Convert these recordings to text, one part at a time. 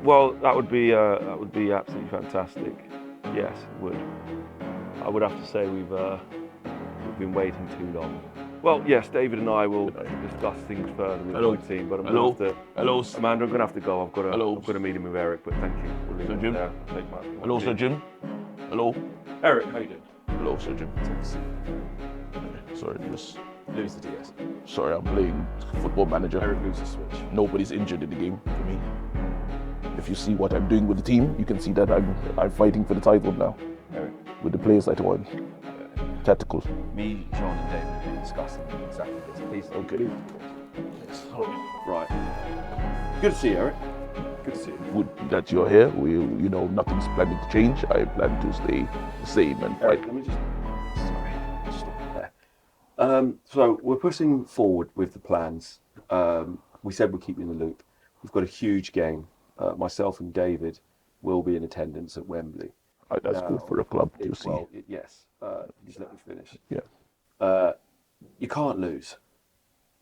Well, that would be absolutely fantastic. Yes, it would. I would have to say we've been waiting too long. Well, yes, David and I will discuss things further with my team, but I'm going to have to. Amanda, I'm going to have to go. I've got a meeting with Eric, but thank you. We'll leave it Jim. there. Hello, Sir Jim. Hello. Eric, how you doing? Hello, Sir Jim. Sorry, just Lose the DS. sorry. I'm playing Football Manager. Eric loses Switch. Nobody's injured in the game for me. If you see what I'm doing with the team, you can see that I'm fighting for the title now. Eric. With the players that I want. Tactical. Me, Sean, and David have been discussing exactly this. Please, Okay. sorry. Right. Good to see you, Eric. Good to see you. Good that you're here. Nothing's planning to change. I plan to stay the same and Eric, fight. let me just stop there. So we're pushing forward with the plans. We said we'd keep you in the loop. We've got a huge game. Myself and David will be in attendance at Wembley. That's good for a club to see. Well, yes. Just let me finish. Yeah. You can't lose,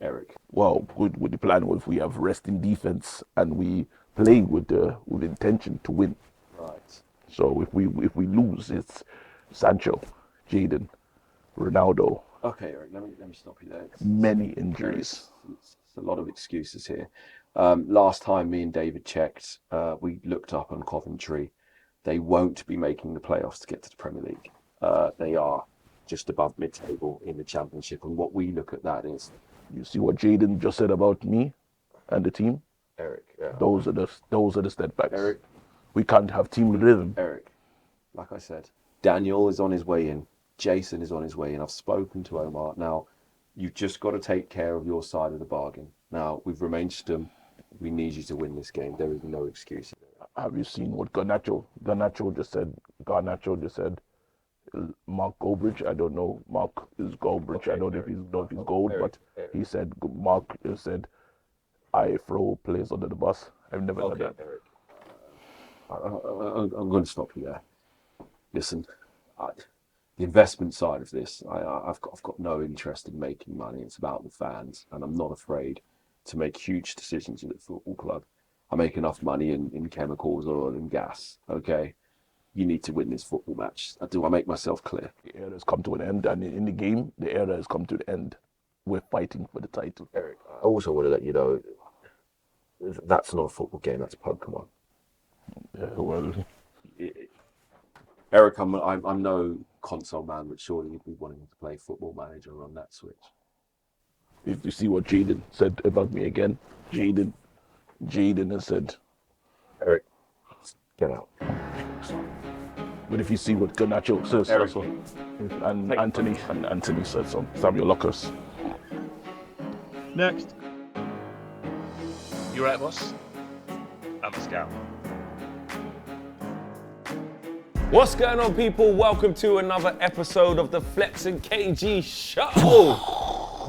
Eric. Well, good with the plan. If we have rest in defense and we play with intention to win. Right. So if we lose, it's Sancho, Jadon, Ronaldo. Okay, Eric. Let me stop you there. Many injuries. It's a lot of excuses here. Last time me and David checked, we looked up on Coventry. They won't be making the playoffs to get to the Premier League. They are just above mid-table in the Championship, and what we look at that is. You see what Jadon just said about me and the team. Eric. Those are the step backs. Eric. We can't have team rhythm. Eric, like I said, Daniel is on his way in. Jason is on his way in. I've spoken to Omar. Now, you've just got to take care of your side of the bargain. Now, we've remained them. We need you to win this game. There is no excuse. Have you seen what Garnacho just said? Garnacho just said, Mark Goldbridge. I don't know. Mark is Goldbridge. Okay, I don't know if he's gold, Eric, but he said Mark said, I throw players under the bus. I've never heard that. Eric. I'm going to stop you there. Listen, the investment side of this, I've got no interest in making money. It's about the fans, and I'm not afraid to make huge decisions in the football club. I make enough money in chemicals, oil and gas, okay? You need to win this football match. Do I make myself clear? The era has come to an end, and in the game, the era has come to an end. We're fighting for the title. Eric, I also want to let you know, that's not a football game, that's Pokemon. Yeah, well, Eric, I'm no console man, but surely you'd be wanting to play Football Manager on that Switch. if you see what Jadon said about me again, Jadon has said, Eric, get out. but if you see what Garnacho says Eric. also, and Anthony said some, Samuel Lockers. Next. You right, boss? I'm a scout. What's going on, people? Welcome to another episode of the Flex and KG Show.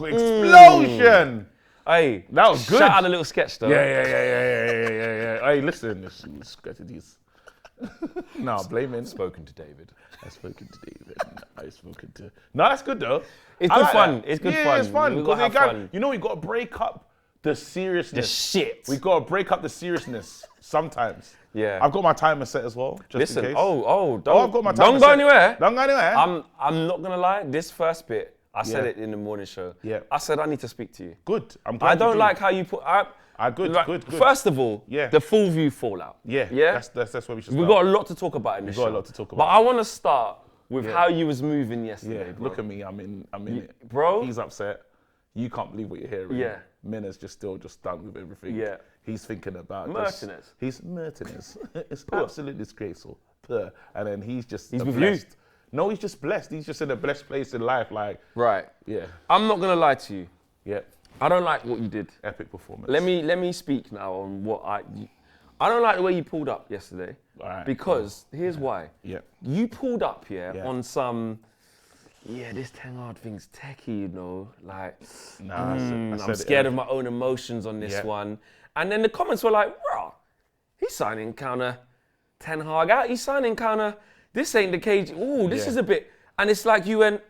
Explosion! Hey, That was good. Shout out a little sketch though. Yeah. Hey, listen, let's get to these. No, blaming. Spoken to David. I've spoken to David. I've spoken to. No, that's good though. It's I good like fun. that. It's good yeah, fun. It's fun. We 'Cause gotta have we got- fun. You know, we got to break up the seriousness. The shit. We got to break up the seriousness sometimes. Yeah. I've got my timer set as well. Just Listen, in case. don't, I've got my timer don't go set. anywhere. Don't go anywhere. I'm not gonna lie. This first bit, I said Yeah. it in the morning show. Yeah. I said I need to speak to you. Good. I'm glad I you don't do. like how you put. Good. First of all, Yeah. the full view fallout. Yeah. Yeah. That's where we should We've start. got a lot to talk about in this show. got a lot to talk But about. I want to start with Yeah. how you was moving Yeah. yesterday, bro. Look at me. I'm in it. Bro. He's upset. You can't believe what you're hearing. Yeah. Mena's just still done with everything. Yeah. He's thinking about Mertens. He's Mertens. It's absolutely disgraceful. And then he's just He's with blessed. No, he's just blessed. He's just in a blessed place in life. Like, Right. yeah. I'm not gonna lie to you. Yeah. I don't like what you did. Epic performance. Let me speak now on what I don't like the way you pulled up yesterday. Alright, Because here's why. Yeah. You pulled up Yeah. on some. Yeah, this Ten Hag thing's techie, you know. Like, Nah, I said I'm it, scared of my own emotions on this Yeah. one. And then the comments were like, bro, he's signing counter Ten Hag out. He's signing counter. This ain't the cage. Ooh, this Yeah. is a bit. And it's like you went,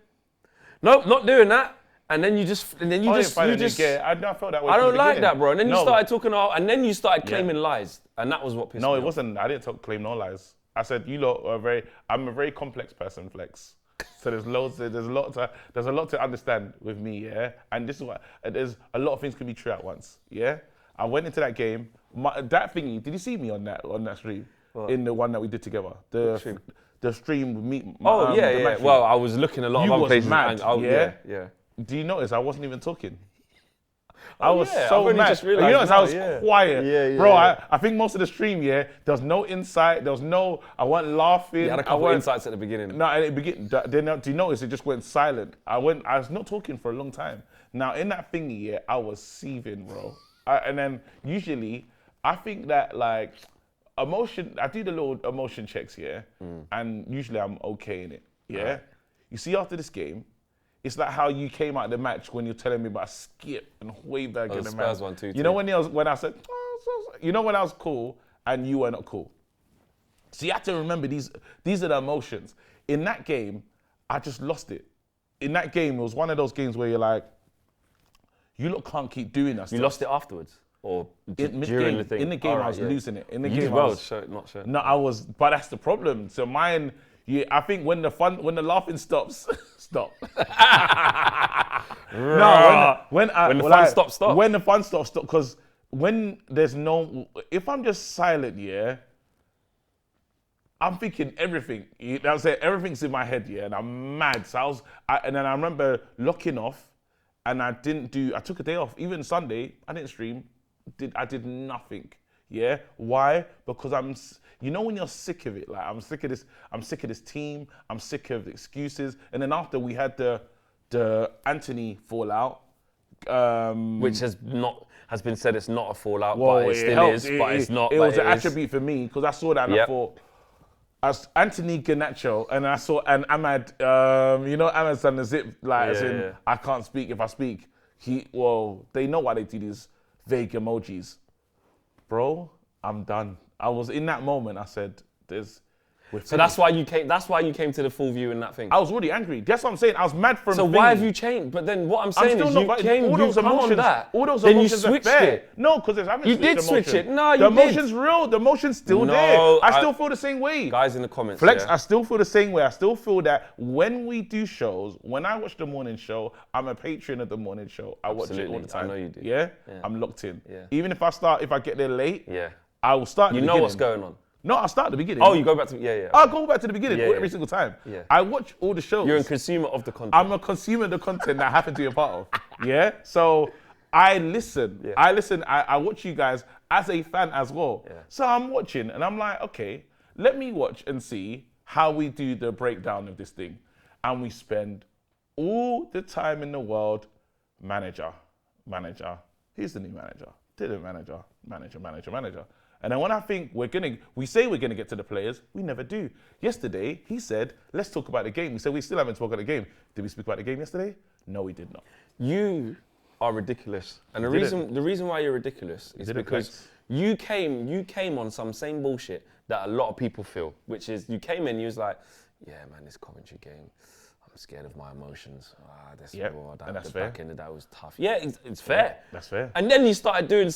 nope, not doing that. And then you just, I felt that way. I from don't the like beginning. that, bro. And then you No. started talking and then you started claiming lies. And that was what pissed me No, off. it wasn't. I didn't claim no lies. I said you lot are I'm a very complex person, Flex. So there's a lot to understand with me, yeah. And this is what there's a lot of things can be true at once, yeah. I went into that game. That thingy. Did you see me on that stream? What? In the one that we did together. The stream with me. Oh, the yeah. match stream. Well, I was looking a lot You of other was places. mad, and yeah? Do you notice I wasn't even talking? I was yeah, I've so only mad. just You realised notice I now, was yeah. quiet. Yeah, Bro, yeah. I think most of the stream, yeah, there was no insight. There was no, I wasn't laughing. You had a couple of insights at the beginning. No, and do you notice it just went silent? I was not talking for a long time. Now, in that thingy, yeah, I was seething, bro. And then usually, I think that like, emotion, I do the little emotion checks here, and usually I'm okay in it, yeah? Right. You see, after this game, it's like how you came out of the match when you're telling me about Skip and Hoiberg in the Spurs match. 1-2-2. You know when I said, you know when I was cool and you were not cool. So you have to remember these are the emotions. In that game, I just lost it. In that game, it was one of those games where you're like, you lot can't keep doing that. You lost it afterwards? Or during the thing? In the game, I was yeah. losing it. In the You game, did I well, was, not sure. No, I was, but that's the problem. So mine, yeah, I think when the laughing stops, stop. No, when the fun stops, stop. When the fun stops, stop. Because when there's no, if I'm just silent, yeah, I'm thinking everything. You know what I'm saying? Everything's in my head, yeah, and I'm mad. So and then I remember locking off, and I took a day off. Even Sunday, I didn't stream. I did nothing. Yeah. Why? Because you know when you're sick of it, like I'm sick of this team, I'm sick of excuses. And then after we had the Anthony fallout. Which has been said it's not a fallout, Well, but it still is, but it's not. It but was an attribute for me because I saw that and I Yep. thought, as Anthony Garnacho, and I saw, and Ahmad, you know, Ahmad's done the zip, like, as in, yeah. I can't speak if I speak. They know why they do these vague emojis. Bro, I'm done. I was in that moment, I said, So that's why you came to the full view in that thing. I was really angry. That's what I'm saying. I was mad from So why have you changed? But then what I'm saying is all those emotions, that. all those then you emotions are switched fair. it. No, because I haven't You switched did switch emotion. it. No, you the did. emotion's real. The emotion's still No, there. I still feel the same way. Guys in the comments, Flex, yeah. I still feel the same way. I still feel that when we do shows, when I watch the morning show, I'm a patron of the morning show. I watch it all the Absolutely. I time. know you do. Yeah? Yeah. I'm locked in. Yeah. Even if I get there late, Yeah. I will start You the know beginning. what's going on. No, I'll start at the beginning. Oh, you go back to yeah. I'll go back to the beginning Yeah, every yeah. single time. Yeah. I watch all the shows. You're a consumer of the content. I'm a consumer of the content that I happen to be a part of. Yeah? So I listen. Yeah. I watch you guys as a fan as well. Yeah. So I'm watching and I'm like, okay, let me watch and see how we do the breakdown of this thing. And we spend all the time in the world, manager. Here's the new manager. Didn't manager. And then when I think we say we're gonna get to the players, we never do. Yesterday, he said, let's talk about the game. We said we still haven't spoken about the game. Did we speak about the game yesterday? No, we did not. You are ridiculous, and the reason why you're ridiculous is Didn't because flex. you came on some same bullshit that a lot of people feel, which is you came in, you was like, yeah, man, this Coventry game, I'm scared of my emotions. Yep, and that's fair. Back in the day was tough. Yeah, it's fair. That's fair. And then you started doing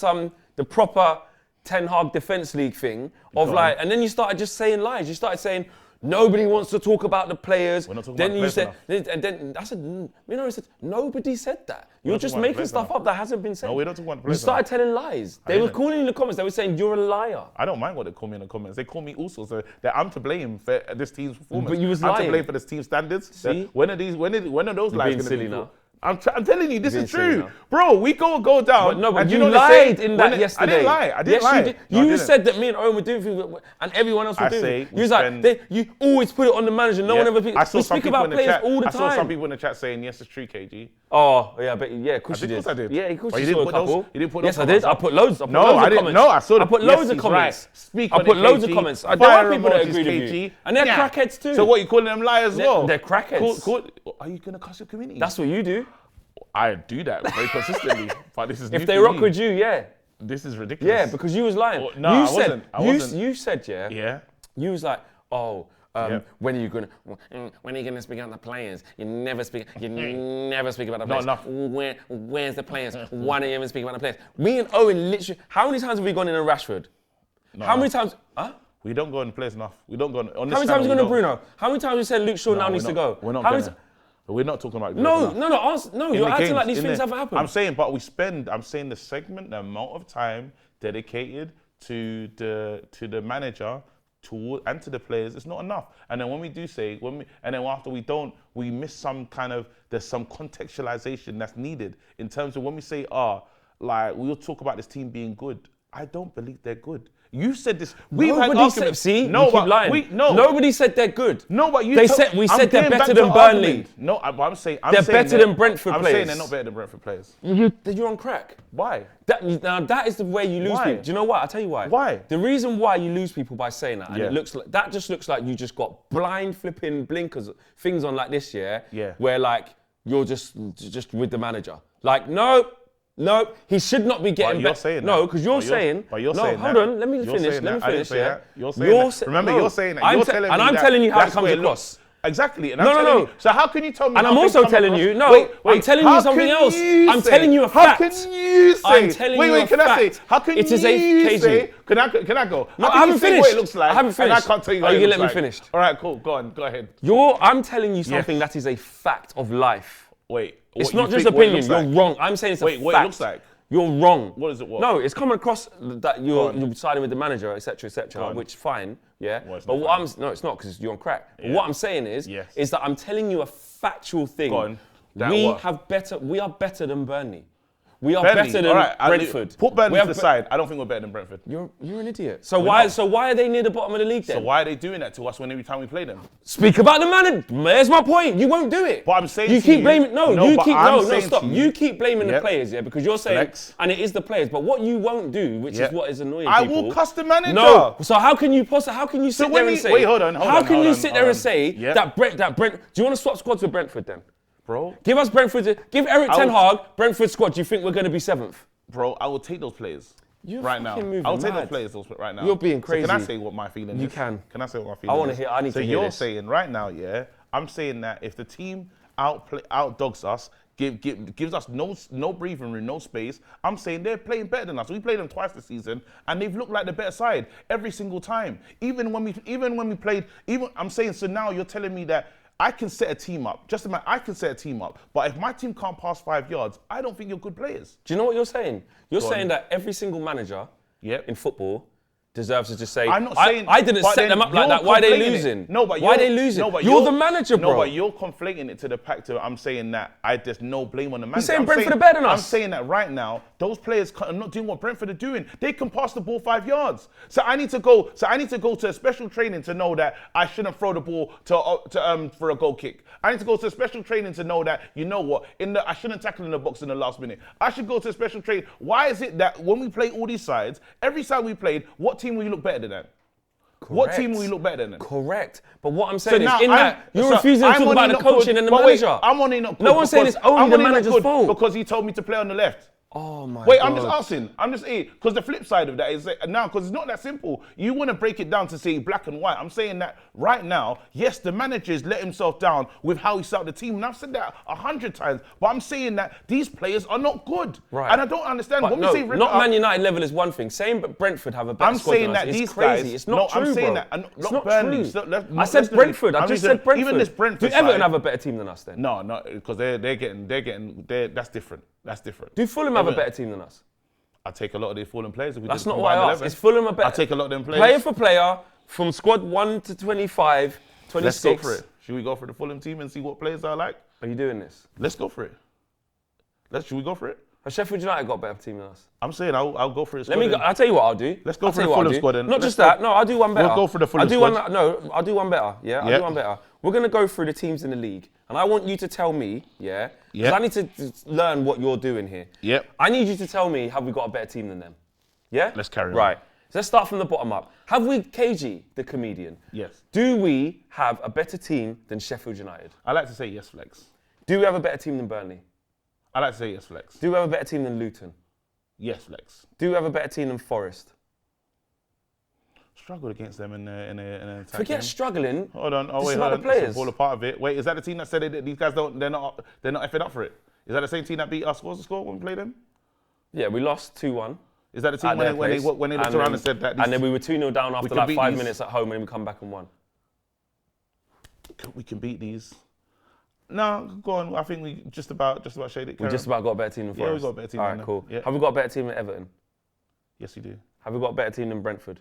the proper Ten Hag Defence League thing of Go like, on. and then you started just saying lies. You started saying nobody wants to talk about the players. We're not talking then about the you players said, and then I said, I said, nobody said that. You're not just talking about the making players stuff now. up that hasn't been said. No, we're not talking about the You players started telling lies. They were didn't. calling in the comments. They were saying you're a liar. I don't mind what they call me in the comments. They call me all sorts of that I'm to blame for this team's performance. But you was I'm lying. to blame for this team's standards. See? When are those lies being going to silly be? now. I'm telling you, this being is silly true. now. Bro, we go down. But no, but and you know they lied say- in when that it- yesterday. I didn't lie. I didn't Yes, lie. you did. No, I You didn't. said that me and Owen were doing things, and everyone else was I doing say things. we You was like, spend- you always put it on the manager. No one ever. I saw We some speak people about in the players chat. all the I time. saw some people in the chat saying, yes, it's true, KG. Oh, yeah, but yeah, of course I you did. did. Of course I did. Yeah, of course But you you saw a didn't put those- couple. you didn't put Yes, those I did. comments I put loads. I put loads I of didn't. comments. No, I saw I put loads of he's comments. Right. Speak I on put it, loads of KG. comments. There Fire are people that emojis, agree with you. KG. And they're Yeah. crackheads too. So what, you calling them liars as well? They're crackheads. Are you going to cuss your community? That's what you do. I do that very consistently. But this is new If they for rock me. with you, yeah. This is ridiculous. Yeah, because you was lying. Oh, no, I wasn't. You said, yeah. Yeah. You was like, oh, When are you gonna speak about the players? You never speak about the players. Not enough. Where's the players? Why don't you ever speak about the players? Me and Owen literally, how many times have we gone in a Rashford? How many times? Huh? We don't go in players enough. We don't go on How many times have you gone to Bruno? How many times have you said Luke Shaw now needs to go? We're not How going many We're not talking about No, enough. you're the acting games, like these in things the- haven't happened. I'm saying the segment, the amount of time dedicated to the manager and to the players is not enough. And then when we do say, and then after we miss some kind of, there's some contextualization that's needed in terms of when we say, like we'll talk about this team being good. I don't believe they're good. You said this. Nobody said. See, no, you keep lying. Nobody said they're good. No, but you. We said they're better than Burnley. Argument. No, I'm saying they're better than Brentford players. I'm saying they're not better than Brentford players. You're on crack. Why? That is the way you lose Why? people. Do you know what? I'll tell you why. Why? The reason why you lose people by saying that, and Yeah. it looks like that just looks like you just got blind flipping blinkers things on like this, yeah. Yeah. Where like you're just with the manager. Like no, he should not be getting you're better. saying No, that. because you're saying. But you're no, saying hold that. on. Let me You're finish. saying Let me that. I didn't finish. say Yeah. that. You're saying that. Remember, you're saying that. You're telling me and I'm that telling you how it that's comes where across. Exactly. And No, I'm no, telling no. you. So how can you tell me? And how I'm things also come telling across? you. No, Wait, I'm telling you how something can else. you I'm say- telling you a How fact. can you say? I'm telling wait, you wait, a can I say? fact. How can It you is a KG. say? Can I go? No, How I can you haven't say finished. what it looks like? I haven't finished. And I can't tell you Oh, what you it can looks let me like. finish. All right, cool. Go on. Go ahead. I'm telling you something that is a fact of life. Wait. It's what you not just think what it opinion. looks You're like? wrong. I'm saying it's a Wait, fact. what it looks like? You're wrong. What is it? What? No, it's coming across that you're on. siding with the manager, etc., Go etc., on. which fine, yeah. Well, it's but not what fine. no, it's not because you're on crack. Yeah. What I'm saying is Yes. that I'm telling you a factual thing. Go on. That We what? We are better than Burnley. We are Burnley. better than All right, Brentford. Put Burnley We to have the side. I don't think we're better than Brentford. You're an idiot. So why are they near the bottom of the league then? So why are they doing that to us every time we play them? Speak about the manager. There's my point. You won't do it. But I'm saying you to keep you- blaming. No, but I'm saying stop. to You you- keep blaming the Yep. players, yeah, because you're saying, Flex. and it is the players. But what you won't do, which Yep. is what is annoying I people. will cuss the manager. No. So how can you sit there when and we- say? wait, hold on, hold How on, can hold you on, sit hold there on. and say Yep. that Brent? Do you want to swap squads with Brentford then? Bro, Give us Brentford. Give Eric I Ten will- Hag Brentford squad. Do you think we're going to be 7th? I will take those players. You're right now. fucking moving I'll take mad. those players right now. You're being So can I crazy. say what my feeling is? You can. Can I say what my feeling is? wanna hear- I need so to hear you're this. saying right now, yeah, I'm saying that if the team outdogs us, gives us no breathing room, no space, I'm saying they're playing better than us. We played them twice this season, and they've looked like the better side every single time. Even when we played, I'm saying, so now you're telling me that I can set a team up. Just imagine, I can set a team up. But if my team can't pass 5 yards, I don't think you're good players. Do you know what you're saying? You're Go saying on. that every single manager Yep. in football deserves to just say, I'm not saying. I didn't but set then them up like you're that. Why are they conflating it. losing? No, but why are they losing? No, but you're the manager, bro. No, but you're conflating it to the fact that I'm saying that there's no blame on the manager. saying I'm Brentford are better than us. I'm saying that right now, those players are not doing what Brentford are doing. They can pass the ball 5 yards. So I need to go to a special training to know that I shouldn't throw the ball for a goal kick. I need to go to a special training to know that, you know what, I shouldn't tackle in the box in the last minute. I should go to a special training. Why is it that when we play all these sides, every side we played, what team will you look better than that? What team will you look better than them? Correct. But what I'm saying now is, you're refusing to talk only about the not coaching good- and the but wait, manager. I'm only not good. No one's saying because it's only I'm the not manager's good fault. because he told me to play on the left. Oh my Wait, God. I'm just asking. Because the flip side of that is that now, because it's not that simple. You want to break it down to say black and white. I'm saying that right now, yes, the manager's let himself down with how he set up the team. And I've said that 100 times. But I'm saying that these players are not good. Right. And I don't understand. But When no, we say rip not it up, Man United level is one thing. Saying but Brentford have a better I'm squad saying than us that is these crazy. guys. It's not true, I'm saying bro. that. It's Not not Burnley. true. So I said Brentford. I just said Brentford. Even this Brentford Do Everton side- have a better team than us then? No, because they're getting. That's different. That's different. Do Fulham have a Everton- better team than us? I take a lot of their fallen players. If we That's did not a what I combined asked. 11. Is Fulham a better? I take a lot of them players. Player for player, from squad 1 to 25, 26. Let's go for it. Should we go for the Fulham team and see what players I like? Are you doing this? Let's go for it. Should we go for it? Has Sheffield United got a better team than us? I'm saying I'll go for it. I'll tell you what I'll do. Let's go I'll for tell the you what I'll Fulham do. squad then. Not Let's just go. that. No, I'll do one better. We'll go for the Fulham I'll do squad. I'll do one better. Yeah, I'll Yep. do one better. We're going to go through the teams in the league. And I want you to tell me, yeah? Because Yep. I need to learn what you're doing here. Yep. I need you to tell me, have we got a better team than them? Yeah? Let's carry on. Right. So let's start from the bottom up. Have we, KG, the comedian? Yes. Do we have a better team than Sheffield United? I like to say yes, Flex. Do we have a better team than Burnley? I like to say yes, Flex. Do we have a better team than Luton? Yes, Flex. Do we have a better team than Forest? Struggled against them in an attack Forget game. struggling. Hold on. Oh This wait, is hold about on. the players. It's all a part of it. Wait, is that the team that said that these guys they're not effing up for it? Is that the same team that beat us? What was the score when we played them? Yeah, we lost 2-1. Is that the team when they looked around and said that? And then we were 2-0 down after like 5 these. minutes at home, and we come back and won. We can beat these. No, go on. I think we just about shaded it. We just about got a better team than Forest. Yeah, we got a better team All than right, them. cool. Yeah. Have we got a better team than Everton? Yes, you do. Have we got a better team than Brentford?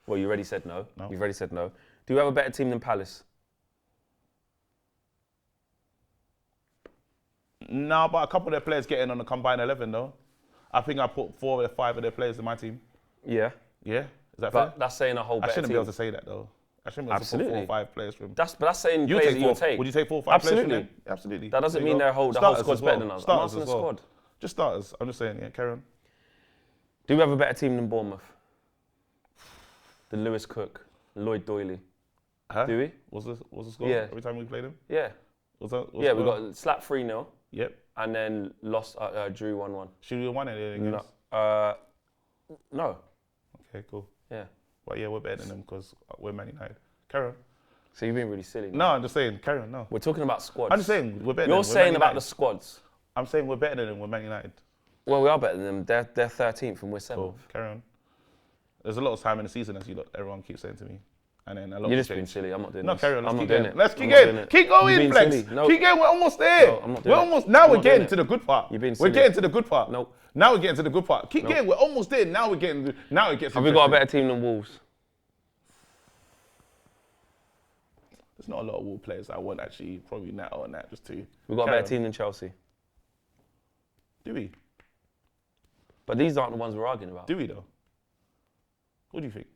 Well, you already said no. No. You've already said no. Do we have a better team than Palace? No, but a couple of their players getting on the combined 11 though. I think I put 4 or 5 of their players in my team. Yeah. Yeah, is that But fair? that's saying a whole I better shouldn't team. be able to say that though. I shouldn't be able to put 4 or 5 players from. That's saying You players take that you'll 4. take. Would you take 4 or 5 players from Absolutely. them? Absolutely. That doesn't There you mean go. the whole Starters squad's as well. better than us. I'm Starters asking as the well. squad. Just starters. I'm just saying. Yeah, carry on. Do we have a better team than Bournemouth? Than Lewis Cook, Lloyd Doyley? Huh? Do we? What's the score? Yeah. Every time we played them? Yeah. What's that? Yeah, we got slapped 3-0 Yep. and then lost, drew 1-1. Should we have won it against? No. Okay, cool. Yeah. But yeah, we're better than them because we're Man United. Carry on. So you're being really silly. No, I'm just saying. Carry on. No. We're talking about squads. I'm just saying we're better. You're than them. saying We're Man about the United. squads. I'm saying we're better than them. We're Man United. Well, we are better than them. They're 13th and we're 7th. Cool. Carry on. There's a lot of time in the season, as everyone keeps saying to me. And then a lot You're of just being silly. I'm not doing No, this. carry on. Let's I'm keep not doing going. it. Let's I'm keep not doing going. it. Keep You're going, being Flex. silly. No. Keep going. We're almost there. No, I'm not doing We're it. almost. Now I'm we're not getting doing to the good part. You're being We're silly. getting to the good part. Nope. Now we're getting to the good part. Keep going. We're almost there. Now we're getting. Now it gets. Have we got a interesting. better team than Wolves? There's not a lot of Wolves players I want actually. Probably Nat or Nat just two. We've got a Carry better on. team than Chelsea. Do we? But these aren't the ones we're arguing about. Do we though? What do you think?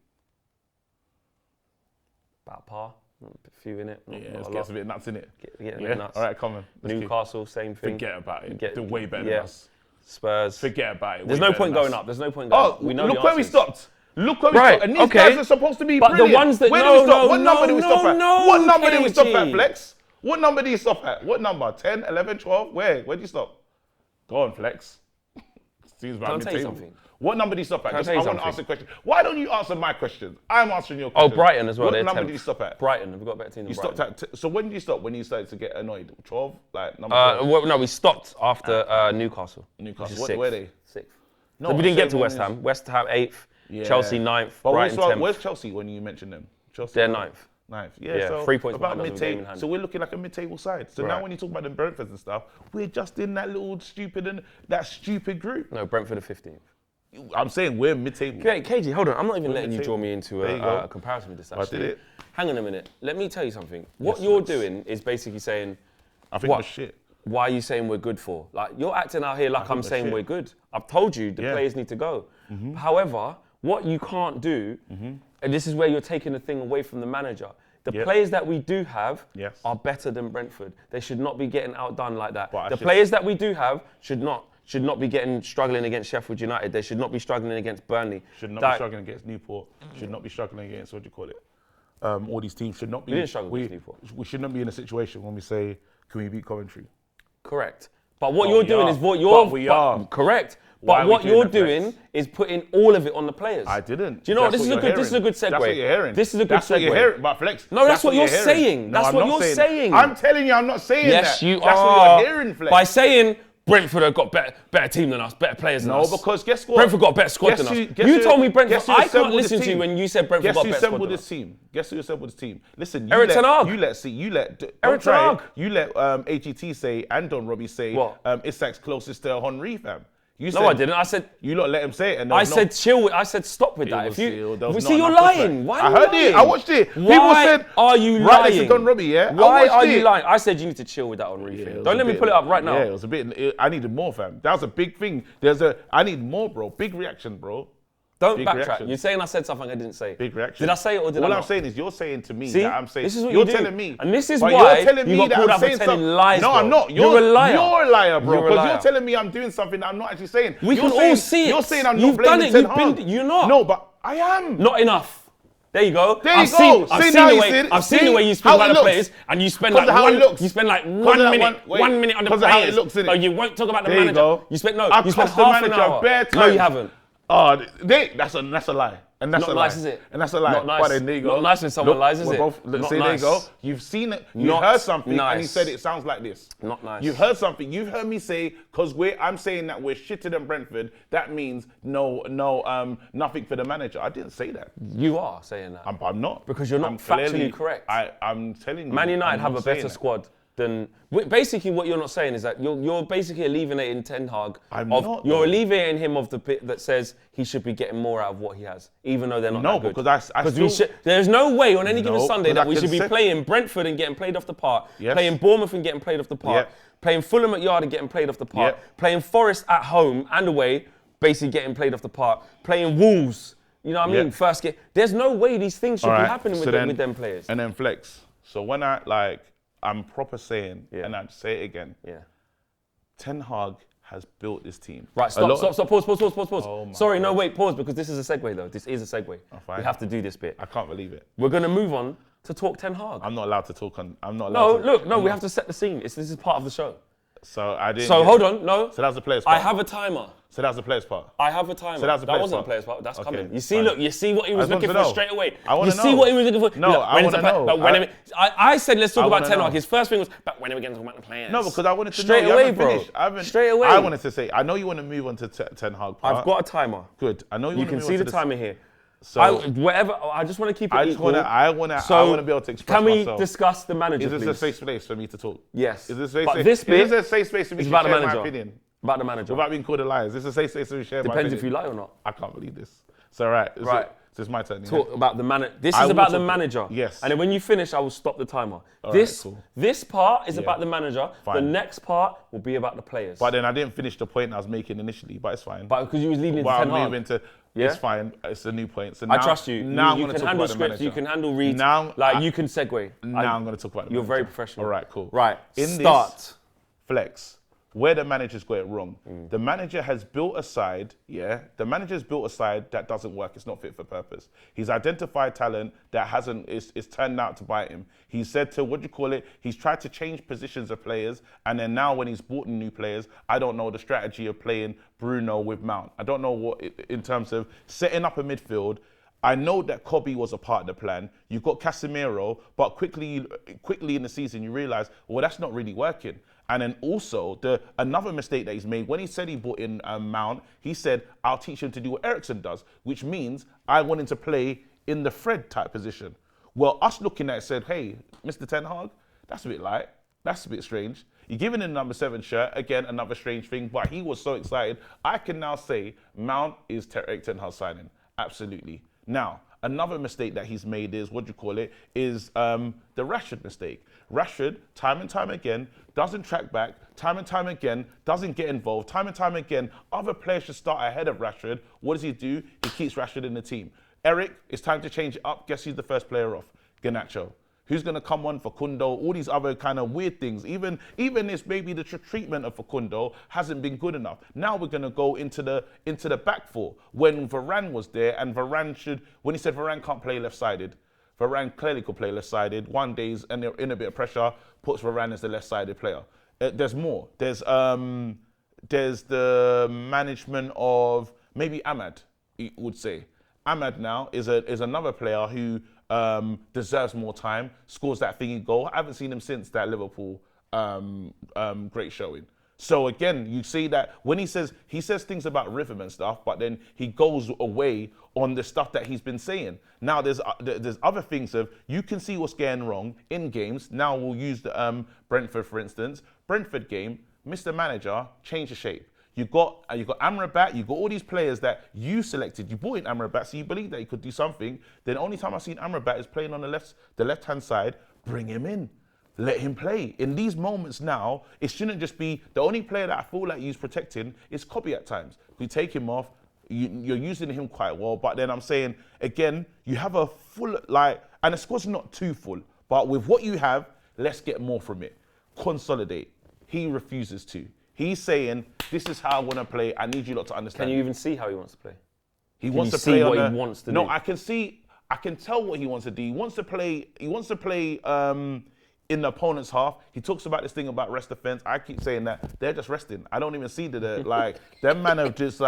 About par. A few in it. Not Yeah, a let's lot. get a bit nuts in it. Get a Yeah. bit nuts. All right, come on. Let's keep- Newcastle, same thing. Forget about it. Get- They're way better yeah. than us. Spurs. Forget about it. There's Way no better point than going us. up. There's no point going Oh, up. We know look the where we answers. stopped. Look where we Right, stopped. And these okay. guys are supposed to be But the brilliant. ones that- Where no, did we stop? no, What number did we no, stop at? no, What number did we stop at, KG? Flex? What number did you stop at? What number? 10, 11, 12? Where did you stop? Go on, Flex. Seems about Can I tell you mid-table. something? What number did you stop at? Can I Just, tell you I want to something? answer the question. Why don't you answer my questions? I'm answering your Oh, questions. Brighton as well. What they're number 10th. did you stop at? Brighton. Have we got a better team than You Brighton? stopped at. So when did you stop? When you started to get annoyed? 12? Like number 12? Well, no, we stopped after Newcastle. Newcastle. which is What sixth. were they? 6th. No, So we I'm didn't get saying to when West it's- Ham. West Ham 8th. Yeah. Chelsea 9th. But Brighton 10th. where's Chelsea when you mention them? Chelsea. They're 9th. Ninth. Yeah, Yeah, so 3 points about behind us with a game in mid-table. hand. So we're looking like a mid-table side. So now Right. when you talk about the Brentfords and stuff, we're just in that little stupid group. No, Brentford are 15th. I'm saying we're mid-table. Okay, KG, hold on. I'm not even We're letting you mid-table. draw me into There you go. a comparison with this, I actually. did it. Hang on a minute. Let me tell you something. What Yes, you're please. doing is basically saying, I think What? we're shit. why are you saying we're good for? Like, you're acting out here like think I'm we're saying shit. we're good. I've told you the Yeah. players need to go. However, what you can't do, and this is where you're taking the thing away from the manager, the Yep. players that we do have Yes. are better than Brentford. They should not be getting outdone like that. But I The should- players that we do have should not be struggling against Sheffield United. They should not be struggling against Burnley. Should not That- be struggling against Newport. Should not be struggling against, what do you call it? All these teams should not be. We didn't struggle against Newport. We should not be in a situation when we say, can we beat Coventry? Correct. But what But you're we doing are. is what you're. But we are. Correct. Why But are we what doing you're that, Flex? doing is putting all of it on the players. I didn't. Do you know what? That's This is a you're good. This is a hearing. good segue. That's what you're hearing. This is a good That's what you're segue. hearing. But Flex. No, that's what you're hearing. saying. No, That's I'm what not you're saying. I'm telling you, I'm not saying Yes, that. you That's are. what you're hearing, Flex. By saying Brentford have got better team than us, better players than No, us. because guess what? Brentford got a better squad Guess than us. who- guess You who- told me Brentford. guess who I can't assembled this listen to you team? when you said Brentford Guess got who a better squad assembled than this us. team? Guess who assembled this team? Listen, Eric Ten Hag. you let Eric Ten Hag. You let AGT say and Don Robbie say What? Isak's closest to Henry, fam. You No, I didn't. I said. You lot let him say it, and I said chill. I said stop with It that. was- If you there was see, not you're enough lying. pushback. Why? I Are you heard lying? it. I watched it. People Why said, are you right, lying? this is Don Robbie, yeah? I Why watched are you it. lying? I said you need to chill with that on Yeah, refit. it was Don't a let me bit- pull it up right now. Yeah, it was a bit. I needed more, fam. That was a big thing. I need more, bro. Big reaction, bro. Don't Big backtrack. reaction. You're saying I said something I didn't say. Big reaction. Did I say it or did I All not? I'm saying is you're saying to me See? that I'm saying. This is what you're you do. telling me. And this is but why you're telling you me got that pulled I'm up for saying telling something. lies, No, bro. I'm not. You're a liar. You're a liar, bro. You're a Because liar. you're telling me I'm doing something that I'm not actually saying. We You're can all saying- see it. You're saying I'm You've not done blaming it. Ten You've Hag. been- you're not. No, but I am. Not enough. There you go. There you I've go. seen, I've See, seen now the you way. see it. I've seen See the way you speak how about it the looks. players, and you spend 'Cause like of how it looks. You spend like 'Cause one of that minute. wait. 1 minute on the 'Cause of how it players. looks, innit? No, you won't talk about the There you manager. go. You spent no. I've You spent cussed the half an manager hour. bare No, you times. haven't. Oh, that's a lie. And that's Not a lie. nice, is it? And that's a lie. Not nice. But then there you go. Not nice when someone Look, lies, is we're it? both- look, Not see, there you nice. go. You've seen it. You Not heard something, and you nice. said it sounds like this. Not nice. You've heard something. You've heard me say because I'm saying that we're shitter than Brentford. That means nothing for the manager. I didn't say that. You are saying that. I'm not Because you're not I'm factually correct. I'm telling you. Man United I'm have not a better saying that. squad than. Basically, what you're not saying is that you're basically alleviating Ten Hag. I'm not, You're though. alleviating him of the bit that says he should be getting more out of what he has, even though they're not No, that good. because I still. There's no way on any given No, Sunday because that we I should be can playing Brentford and getting played off the park, Yes. playing Bournemouth and getting played off the park, Yep. playing Fulham at Yard and getting played off the park, Yep. playing Forest at home and away, basically getting played off the park, playing Wolves. You know what I mean? Yep. First game. There's no way these things should All be right, happening so with them players. And then flex. So when I'm proper saying, and I'd say it again, Yeah. Ten Hag has built this team. Right, stop, pause. Oh my Sorry, no, wait, pause, because this is a segue, though. This is a segue. fine. We have to do this bit. I can't believe it. We're going to move on to talk Ten Hag. I'm not allowed to talk on. I'm not allowed to. We have to set the scene. This is part of the show. So I didn't. So hold on, no. So that was the players part. I have a timer. So that was the players part. I have a timer. So that was the players wasn't part. a player's part. That's Okay, coming. You see, fine. look, you see what he was I just looking want for to know. straight away. I wanna You see know. what he was looking for. No, Look, I when it's wanna a know. But when I said let's talk I about wanna Ten know. Hag. His first thing was, but when are we going to talk about the players? No, because I wanted to Straight know. You away, haven't bro. finished. I haven't- Straight away. I wanted to say. I know you want to move on to Ten Hag part. I've got a timer. Good. I know you You want to can move see on the to timer here. So I just want to keep it I just equal. I want to be able to express Can we myself. discuss the manager, Is this please? a safe space for me to talk? Yes. Is this a safe But space? this bit is this a safe space for me is to about the share my manager. opinion About the manager. without being called a liar? Is this a safe space to share my Depends opinion? if you lie or not. I can't believe this. So right. Right. This is my turn. yeah? Talk about the manager. This I is will about the talk- manager. yes. And then when you finish, I will stop the timer. All This right, cool. this part is Yeah. about the manager. The Fine. next part will be about the players. But then I didn't finish the point I was making initially, but it's fine. But because you was leading into But Ten I'm Hag. moving to. Yeah? It's fine. It's a new point. So I now, trust you. Now I'm you going to can talk handle about the scripts. manager. You can handle reads. Now you can segue. Now I'm going to talk about the You're very manager. professional. All right, cool. Right. In Start. this flex, where the manager's got it wrong. The manager has built a side, the manager's built a side that doesn't work. It's not fit for purpose. He's identified talent that is turned out to bite him. He said he's tried to change positions of players, and then now when he's brought in new players, I don't know the strategy of playing Bruno with Mount. I don't know what, in terms of setting up a midfield. I know that Kobe was a part of the plan. You've got Casemiro, but quickly in the season you realise, well, that's not really working. And then also another mistake that he's made when he said he brought in Mount, he said, "I'll teach him to do what Eriksen does," which means I want him to play in the Fred type position. Well, us looking at it said, "Hey, Mr. Ten Hag, that's a bit light. That's a bit strange. You're giving him number 7 shirt, again, another strange thing." But he was so excited. I can now say Mount is Erik Ten Hag signing, absolutely. Now, another mistake that he's made is, is the Rashford mistake. Rashford, time and time again, doesn't track back, time and time again, doesn't get involved, time and time again, other players should start ahead of Rashford. What does he do? He keeps Rashford in the team. Eric, it's time to change it up. Guess who's the first player off? Garnacho. Who's going to come on for Facundo? All these other kind of weird things. Even this, maybe the treatment of Facundo hasn't been good enough. Now we're going to go into the back four when Varane was there, and when he said Varane can't play left-sided, Varane clearly could play left-sided. One day he's in a bit of pressure, puts Varane as the left-sided player. There's more. There's the management of maybe Ahmad, he would say. Ahmad now is another player who deserves more time, scores that thingy goal. I haven't seen him since that Liverpool great showing. So again, you see that when he says things about rhythm and stuff, but then he goes away on the stuff that he's been saying. Now there's other things of, you can see what's going wrong in games. Now we'll use the Brentford, for instance. Brentford game, Mr. Manager, change the shape. You got Amrabat, you got all these players that you selected. You brought in Amrabat, so you believe that he could do something. Then the only time I've seen Amrabat is playing on the left-hand side. Bring him in. Let him play. In these moments now, it shouldn't just be, the only player that I feel like he's protecting is Kobe at times. You take him off, you're using him quite well, but then I'm saying, again, you have a full, and the squad's not too full, but with what you have, let's get more from it. Consolidate. He refuses to. He's saying, this is how I want to play. I need you lot to understand. Can you even see how he wants to play? He Can wants you to play see on what the, he wants to no, do? I can tell what he wants to do. He wants to play in the opponent's half. He talks about this thing about rest defense. I keep saying that they're just resting. I don't even see them man have just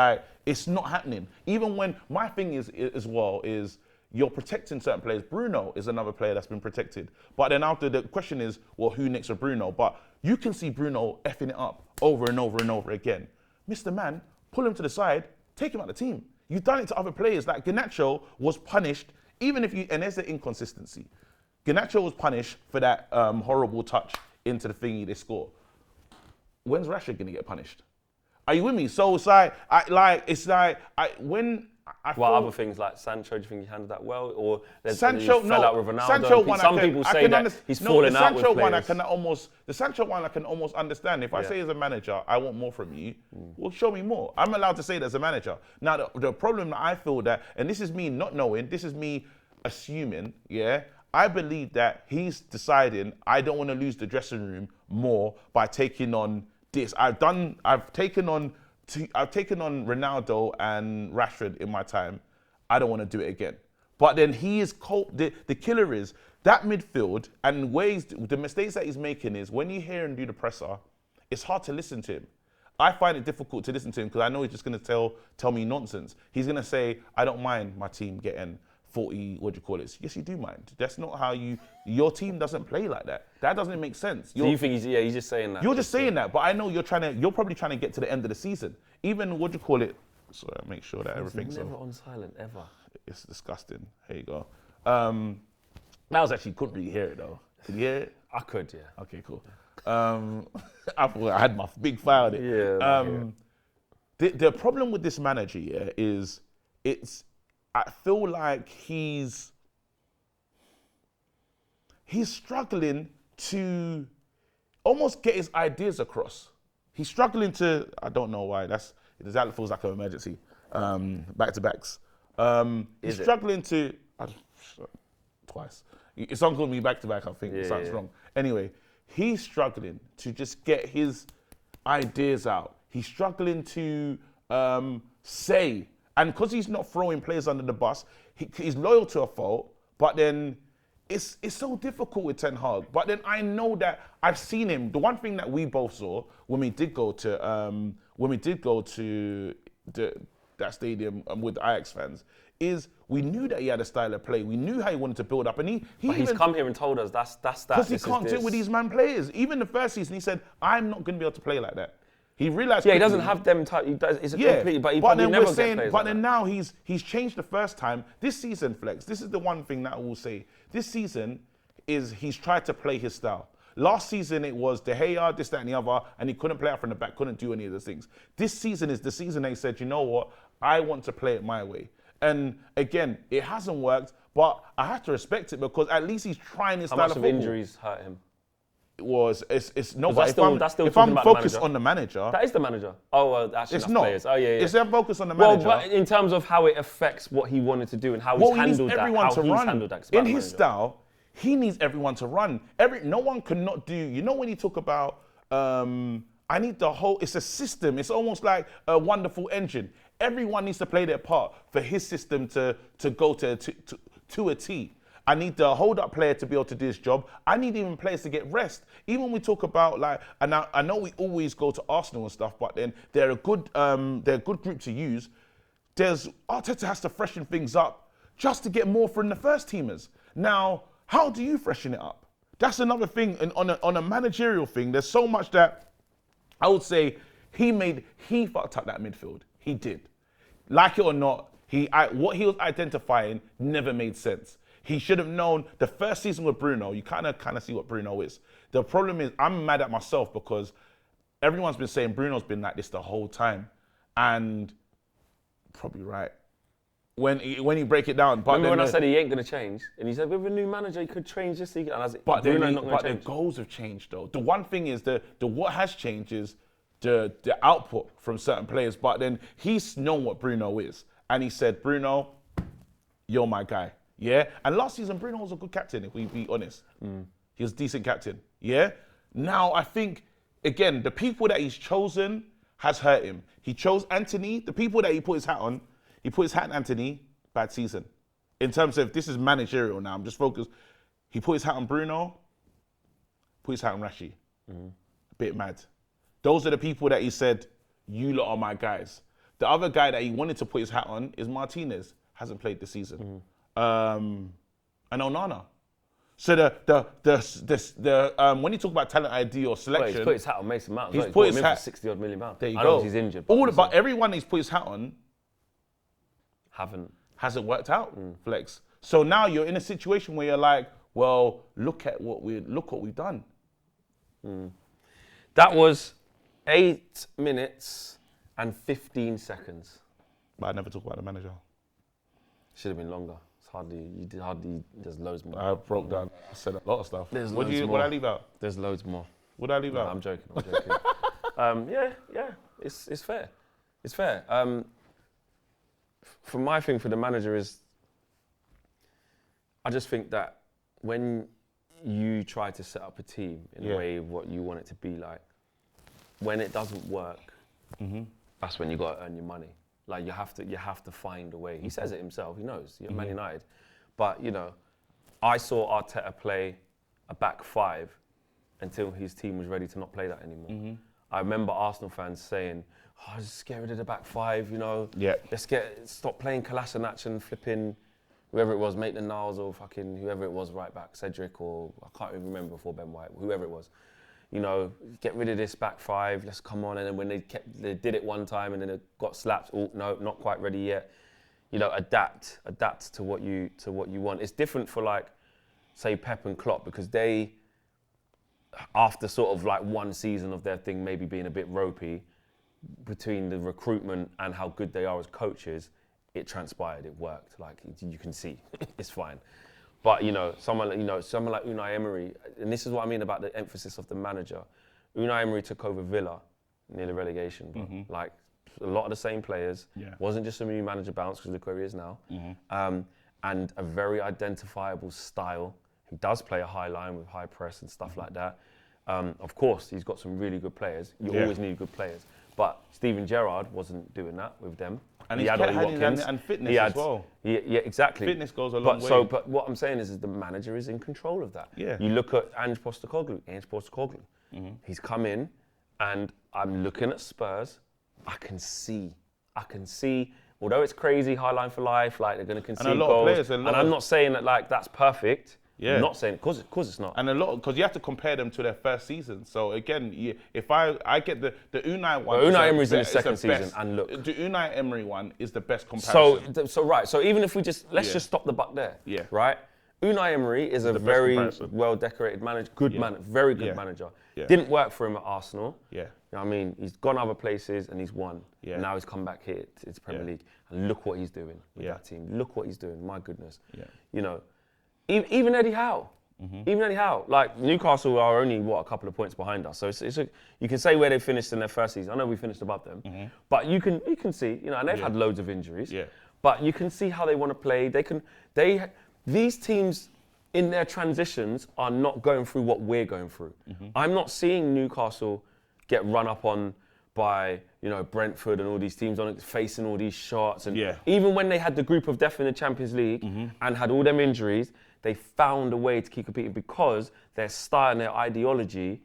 It's not happening. Even when my thing is as well is you're protecting certain players. Bruno is another player that's been protected. But then after the question is, well, who next for Bruno? But you can see Bruno effing it up over and over and over again. Mr. Man, pull him to the side, take him out of the team. You've done it to other players. Like Garnacho was punished, even if you, and there's the inconsistency. Garnacho was punished for that horrible touch into the thingy they score. When's Rashford gonna get punished? Are you with me? So it's like, Well, other things like Sancho, do you think he handled that well? Or Sancho, he fell out with Ronaldo? Sancho one, some people say that he's fallen out with players. The Sancho one I can almost understand. If I say as a manager, I want more from you, well, show me more. I'm allowed to say that as a manager. Now, the problem that I feel that, and this is me not knowing, this is me assuming, I believe that he's deciding I don't want to lose the dressing room more by taking on this. I've taken on Ronaldo and Rashford in my time. I don't want to do it again. But then he is the killer is that midfield and the mistakes that he's making is when you hear him do the presser, it's hard to listen to him. I find it difficult to listen to him because I know he's just going to tell me nonsense. He's going to say, I don't mind my team getting 40, Yes, you do mind. That's not how your team doesn't play like that. That doesn't make sense. So you think he's just saying that? You're just saying that, but I know you're probably trying to get to the end of the season. Even, so I make sure that everything's never on silent, ever. It's disgusting. Here you go. That was actually, couldn't really hear it though. Could you hear it? I could, yeah. Okay, cool. I thought I had my big file on it. Yeah. The problem with this manager, is I feel like he's struggling to almost get his ideas across. He's struggling to, I don't know why, that feels like an emergency. Back-to-backs. He's struggling to, twice. Someone called me back-to-back, I think something's wrong. Anyway, he's struggling to just get his ideas out. He's struggling to say, and because he's not throwing players under the bus, he's loyal to a fault, but then it's so difficult with Ten Hag. But then I know that I've seen him. The one thing that we both saw when we did go to that stadium with the Ajax fans is we knew that he had a style of play. We knew how he wanted to build up, and he's come here and told us that's that. Because he can't do it with these man players. Even the first season, he said, "I'm not going to be able to play like that." He realized. Yeah, he doesn't have them type. He does. It's completely. But he probably never get players. But then now he's changed the first time. This season, Flex. This is the one thing that I will say. This season is he's tried to play his style. Last season it was De Gea, this, that, and the other, and he couldn't play out from the back, couldn't do any of those things. This season is the season they said, you know what, I want to play it my way. And again, it hasn't worked, but I have to respect it because at least he's trying his style of football. How much of injuries hurt him? It's no, but if I'm focused on the manager. That is the manager. Oh, well, actually, it's not. Players. Oh, yeah. It's them focused on the manager. Well, but in terms of how it affects what he wanted to do and how he's handled that. In his style, he needs everyone to run. No one cannot do. You know when you talk about, I need the whole. It's a system. It's almost like a wonderful engine. Everyone needs to play their part for his system to go to a T. I need the hold-up player to be able to do his job. I need even players to get rest. Even when we talk about and I know we always go to Arsenal and stuff, but then they're a good group to use. Arteta has to freshen things up just to get more from the first teamers. Now, how do you freshen it up? That's another thing. And on a managerial thing, there's so much that I would say he fucked up that midfield. He did. Like it or not, what he was identifying never made sense. He should have known the first season with Bruno. You kind of see what Bruno is. The problem is I'm mad at myself because everyone's been saying Bruno's been like this the whole time, and probably right when you break it down. But remember when I said he ain't gonna change, and he said with a new manager he could change this. But Bruno's not gonna change. The goals have changed though. The one thing is the what has changed is the output from certain players. But then he's known what Bruno is, and he said, Bruno, you're my guy. Yeah, and last season Bruno was a good captain. If we be honest, he was a decent captain. Yeah. Now I think again the people that he's chosen has hurt him. He chose Anthony. The people that he put his hat on, he put his hat on Anthony. Bad season. In terms of this is managerial now. I'm just focused. He put his hat on Bruno. Put his hat on Rashi. A bit mad. Those are the people that he said, you lot are my guys. The other guy that he wanted to put his hat on is Martinez. Hasn't played this season. And Onana. So when you talk about talent ID or selection, He's put his hat on Mason Mount. He's He's put put his him hat. for £60 million. There you I go. know he's injured. But everyone he's put his hat on haven't. hasn't worked out, Flex. So now you're in a situation where you're like, well, look what we've done. That was 8 minutes and 15 seconds. But I never talk about the manager. Should have been longer. It's hardly. There's loads more. I broke down. I said a lot of stuff. There's What loads I more. leave out? There's loads more. What did I leave No, out? I'm joking. Yeah. It's fair. It's fair. For my thing for the manager is, I just think that when you try to set up a team in a way of what you want it to be like, when it doesn't work, that's when you got to earn your money. Like you have to find a way. He says it himself. He knows. You're Man United, but I saw Arteta play a back five until his team was ready to not play that anymore. I remember Arsenal fans saying, just get rid of the back five, Yeah. Stop playing Kolasinac and flipping whoever it was, Maitland-Niles or fucking whoever it was right back, Cedric or I can't even remember before Ben White, whoever it was. Get rid of this back five, let's come on. And then when they did it one time and then it got slapped, oh no, not quite ready yet. Adapt to what you want. It's different for like, say Pep and Klopp because they, after sort of like one season of their thing maybe being a bit ropey, between the recruitment and how good they are as coaches, it transpired, it worked. Like you can see, it's fine. But someone like Unai Emery, and this is what I mean about the emphasis of the manager. Unai Emery took over Villa near the relegation, but like a lot of the same players. Wasn't just a new manager bounce because look where he is now, and a very identifiable style. He does play a high line with high press and stuff like that. Of course, he's got some really good players. You always need good players. But Steven Gerrard wasn't doing that with them. And he he's had Ollie Watkins. and fitness as well. Yeah, exactly. Fitness goes a long way. But what I'm saying is the manager is in control of that. Yeah. You look at Ange Postecoglou. He's come in, and I'm looking at Spurs. I can see. Although it's crazy, high line for life, like they're going to concede lot of goals. players, And I'm not saying that like that's perfect. Yeah. I'm not saying it, cause it's not. And because you have to compare them to their first season. So again, if I get the Unai one. Well, Unai Emery's in his second season, and look, the Unai Emery one is the best comparison. So even if we just just stop the buck there. Yeah. Right. Unai Emery is a very well-decorated manager, very good manager. Yeah. Didn't work for him at Arsenal. Yeah. You know what I mean? He's gone other places and he's won. Yeah. And now he's come back here to the Premier League. And look what he's doing with that team. Look what he's doing. My goodness. Yeah. Even Eddie Howe. Even Eddie Howe. Like, Newcastle are only, a couple of points behind us. So you can say where they finished in their first season. I know we finished above them. But you can see, and they've had loads of injuries. Yeah. But you can see how they want to play. These teams in their transitions are not going through what we're going through. I'm not seeing Newcastle get run up on by Brentford and all these teams facing all these shots. And even when they had the group of death in the Champions League and had all them injuries, they found a way to keep competing because their style and their ideology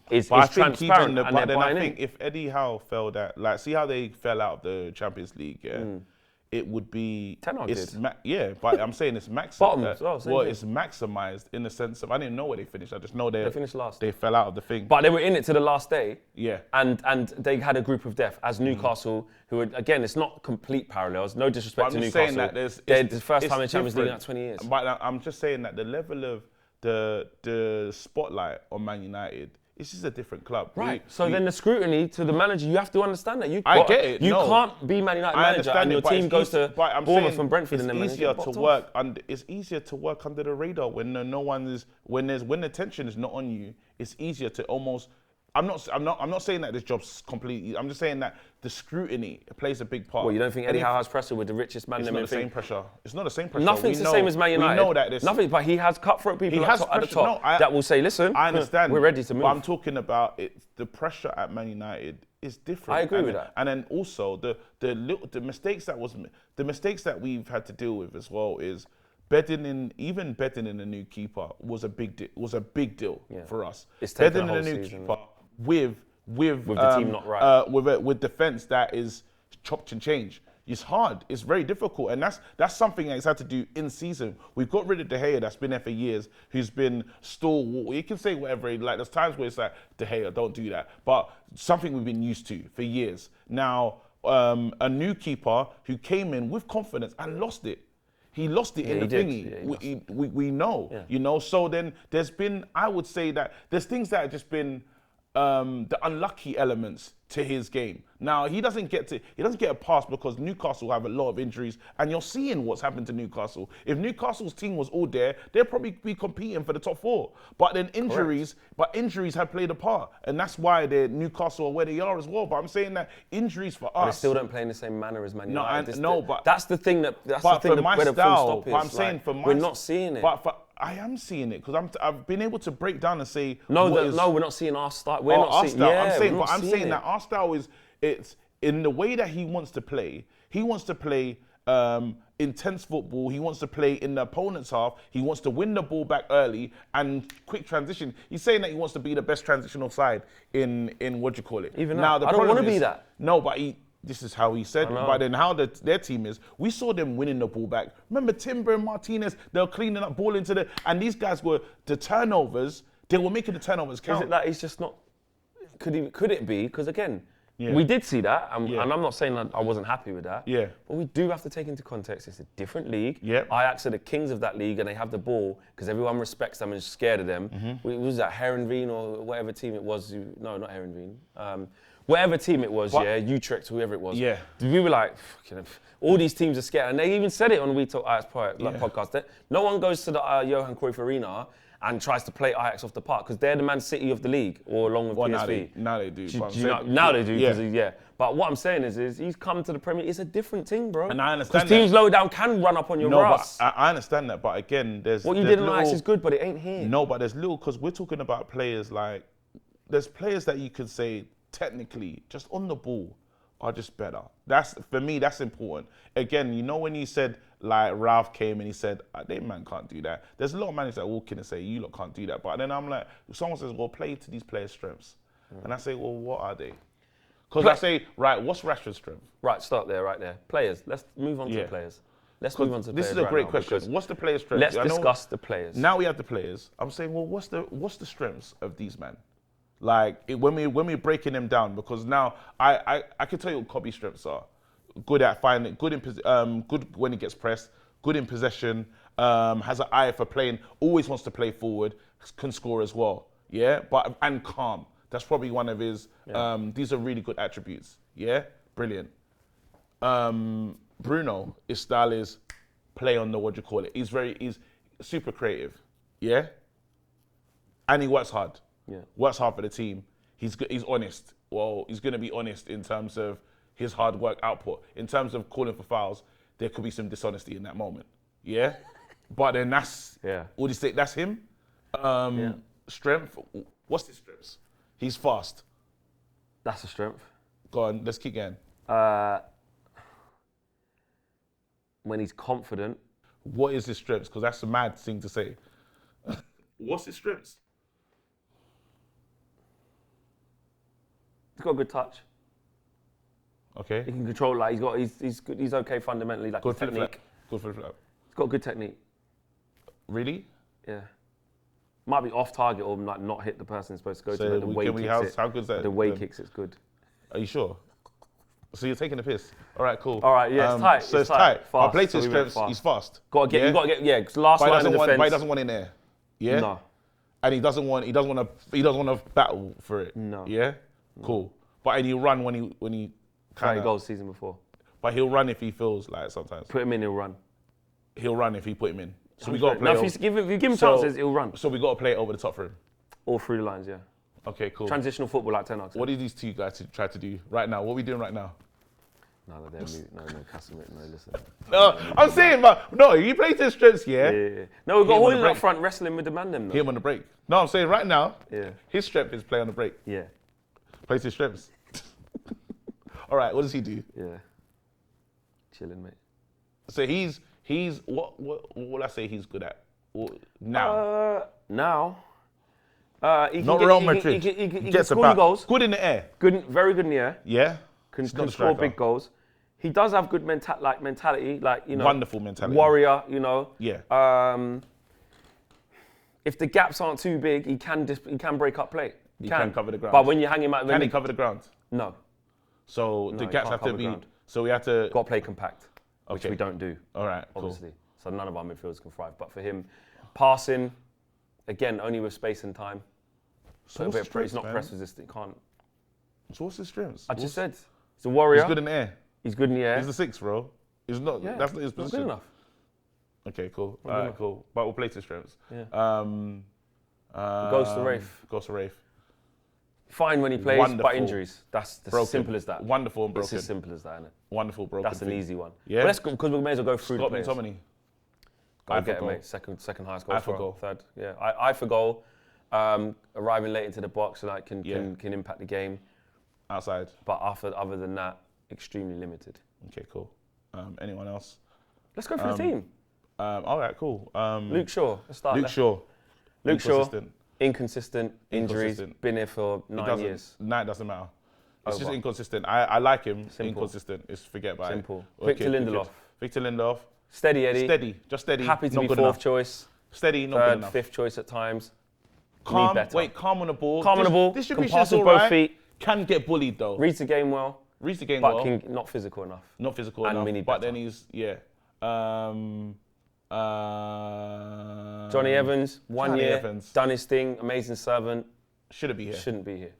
is transparent and they're buying in. I think if Eddie Howe fell that, see how they fell out of the Champions League, it would be... Ten Hag did. But I'm saying it's maximized. Bottom as well, same thing. It's maximized in the sense of, I didn't know where they finished. I just know they finished last. They fell out of the thing. But they were in it to the last day. Yeah. And they had a group of death, as Newcastle, who are, again, it's not complete parallels. No disrespect to Newcastle. Saying that they're the first time in the Champions League in like 20 years. But I'm just saying that the level of the spotlight on Man United, it's just a different club. Right. Then the scrutiny to the manager, you have to understand that. I get it. You can't be Man United manager and your team goes to Bournemouth and Brentford and then it's easier to work under the radar when when the tension is not on you. It's easier to almost. I'm not saying that this job's completely. I'm just saying that the scrutiny plays a big part. Well, you don't think Eddie Howe has pressure with the richest man in the It's not the same pressure. It's not the same pressure. Nothing's the same as Man United. We know that. Nothing, but he has cutthroat people at the top that will say, listen, I understand. We're ready to move. But I'm talking about it. The pressure at Man United is different. I agree with that. And then also the mistakes that we've had to deal with as well is bedding in a new keeper was a big deal for us. It's bedding in a new keeper with the team not right. with defense that is chopped and changed. It's hard. It's very difficult, and that's something that he's had to do in season. We've got rid of De Gea, that's been there for years, who's been stalwart. You can say whatever. Like there's times where it's like De Gea, don't do that, but something we've been used to for years. Now, a new keeper who came in with confidence and lost it. He lost it in the thingy. We know, you know. So then there's been, I would say that there's things that have just been the unlucky elements to his game. Now he doesn't get a pass because Newcastle have a lot of injuries, and you're seeing what's happened to Newcastle. If Newcastle's team was all there, they'd probably be competing for the top 4. But then injuries have played a part, and that's why Newcastle are where they are as well. But I'm saying that injuries for us, they still don't play in the same manner as Man United. But that's the thing that for my where the style. full stop is. But I'm saying for my, we're not seeing it. But I am seeing it because I've been able to break down and say no, we're not seeing our style. We're not our seeing style. I'm saying it. that our style is it's in the way that he wants to play. He wants to play intense football. He wants to play in the opponent's half. He wants to win the ball back early and quick transition. He's saying that he wants to be the best transitional side in what do you call it? Even now, I don't want to be that. No, but this is how he said it. But then how their team is, we saw them winning the ball back. Remember Timber and Martinez, they were cleaning up ball and these guys were, the turnovers, they were making the turnovers count. Is it that he's just not, could it be? Because again, we did see that, and I'm not saying that I wasn't happy with that. Yeah. But we do have to take into context, it's a different league. Yeah. Ajax are the kings of that league, and they have the ball because everyone respects them and is scared of them. Was that Herenveen or whatever team it was? No, not Herenveen. Whatever team it was, Utrecht, whoever it was. Yeah. We were like, all these teams are scared. And they even said it on We Talk Ajax podcast. That no one goes to the Johan Cruyff Arena and tries to play Ajax off the park because they're the Man City of the league, or along with PSV. Now they do. Now they do. But what I'm saying is he's come to the Premier League. It's a different thing, bro. And I understand because teams low down can run up on your ass. But I understand that. But again, what you did in Ajax is good, but it ain't here. No, but there's little, because we're talking about players like, there's players that you could say technically just on the ball are just better. That's, for me, that's important. Again, you know when you said, like, Ralph came and he said, they man can't do that. There's a lot of managers that walk in and say, you lot can't do that. But then I'm like, if someone says, well, play to these players' strengths. And I say, well, what are they? Because I say, right, what's Rashford's strength? Right, start there, right there. Players. Let's move on to the players. Let's move on to the players. This is a great question. What's the players' strength? Let's discuss the players. Now we have the players. I'm saying, well, what's the strengths of these men? Like when we're breaking them down, because now I can tell you what Kobe's strengths are: good at finding, good when he gets pressed, good in possession, has an eye for playing, always wants to play forward, can score as well. Yeah, and calm. That's probably one of his. These are really good attributes. Yeah, brilliant. Bruno, his style is play on the, what do you call it? He's super creative. Yeah, and he works hard. Yeah. Works hard for the team. He's honest. Well, he's going to be honest in terms of his hard work output. In terms of calling for fouls, there could be some dishonesty in that moment. Yeah? But then that's, what do you say, that's him? Strength, what's his strengths? He's fast. That's a strength. Go on, let's keep going. When he's confident. What is his strengths? Because that's a mad thing to say. What's his strengths? He's got a good touch. Okay. He can control, like he's good, he's okay fundamentally, like good his technique. Good for the flip. He's got good technique. Really? Yeah. Might be off target or like not hit the person it's supposed to go to, but the way he kicks it. How good's that? The way he kicks it's good. Are you sure? So you're taking the piss. All right, cool. All right, yeah, it's tight. So it's tight. Fast, I'll play to his strengths. He's fast. You gotta get, last line of defense. But he doesn't want in there. Yeah? No. And he doesn't want to battle for it. No. Yeah? Cool. But and he'll run when he kind of goals season before. But he'll run if he feels like sometimes. Put him in, he'll run. He'll run if he put him in. So we got to play. Now, if you give him chances, he'll run. So we got to play it over the top for him. All through the lines, yeah. Okay, cool. Transitional football like Ten Hag. What did these two guys try to do right now? What are we doing right now? No, Casimir, no, listen. No, I'm saying, but no, you play to his strengths, yeah? Yeah. No, we've got Hoyland up front wrestling with the man them. Him on the break. No, I'm saying right now, yeah. His strength is play on the break. Yeah. Plays his strengths. All right, what does he do? Yeah. Chilling, mate. So he's what will I say he's good at now? He not Real Madrid. He gets score goals. Good in the air. Very good in the air. Yeah. Can score big goals. He does have good mentality, like, you know. Wonderful mentality. Warrior, you know. Yeah. If the gaps aren't too big, he can break up play. He can cover the ground. But when you hang him out, Can he cover the ground? No. So the he gaps can't have to cover be. ground. So we have to. Got to play compact, which Okay. we don't do. All right. Cool. Obviously. So none of our midfielders can thrive. But for him, passing, again, only with space and time. So what's his He's strengths, not man? press resistant. Can't. So what's his strengths? I just said he's a warrior. He's good in the air. He's good in the air. He's the sixth, bro. He's not. Yeah, That's not his not position. good enough. Okay, cool. Not All good right, enough. cool. But we'll play to his strengths. Yeah. Goes to Rafe. Goes to Rafe. Fine when he plays, Wonderful. but injuries. That's as Broken. simple as that. Wonderful and It's broken. as simple as that, isn't it? Wonderful broken. That's an thing. easy one. Yeah. Well, let's go, because we may as well go through Scott the players. McTominay. Go I get for it, goal. mate. Second highest goal I for scorer. goal. Third. Yeah. I for goal. Arriving late into the box and can impact the game. Outside. But other than that, extremely limited. Okay, cool. Anyone else? Let's go through the team. All right, cool. Luke Shaw. Let's start. Luke left. Shaw. Luke Shaw. Inconsistent. Inconsistent. Injuries. Inconsistent. Been here for It 9 doesn't- years. Nah, it doesn't matter. It's just Over. inconsistent. I like him. Simple. Inconsistent. It's forget about Simple. it. Victor Lindelof. Victor Lindelof. Steady Eddie. Steady. Just steady. Happy to not be good fourth enough. choice. Steady. Not good Third, enough. fifth choice at times. Calm. Need better. Wait, calm on the ball. Calm on the ball. Can Distribution's pass with all both right. feet. Can get bullied though. Reads the game well. Reads the game But well. not physical enough. Not physical and enough. we need but better. then he's Johnny Evans, 1 Johnny year, Evans. done his thing, amazing servant, Shouldn't be here. shouldn't be here.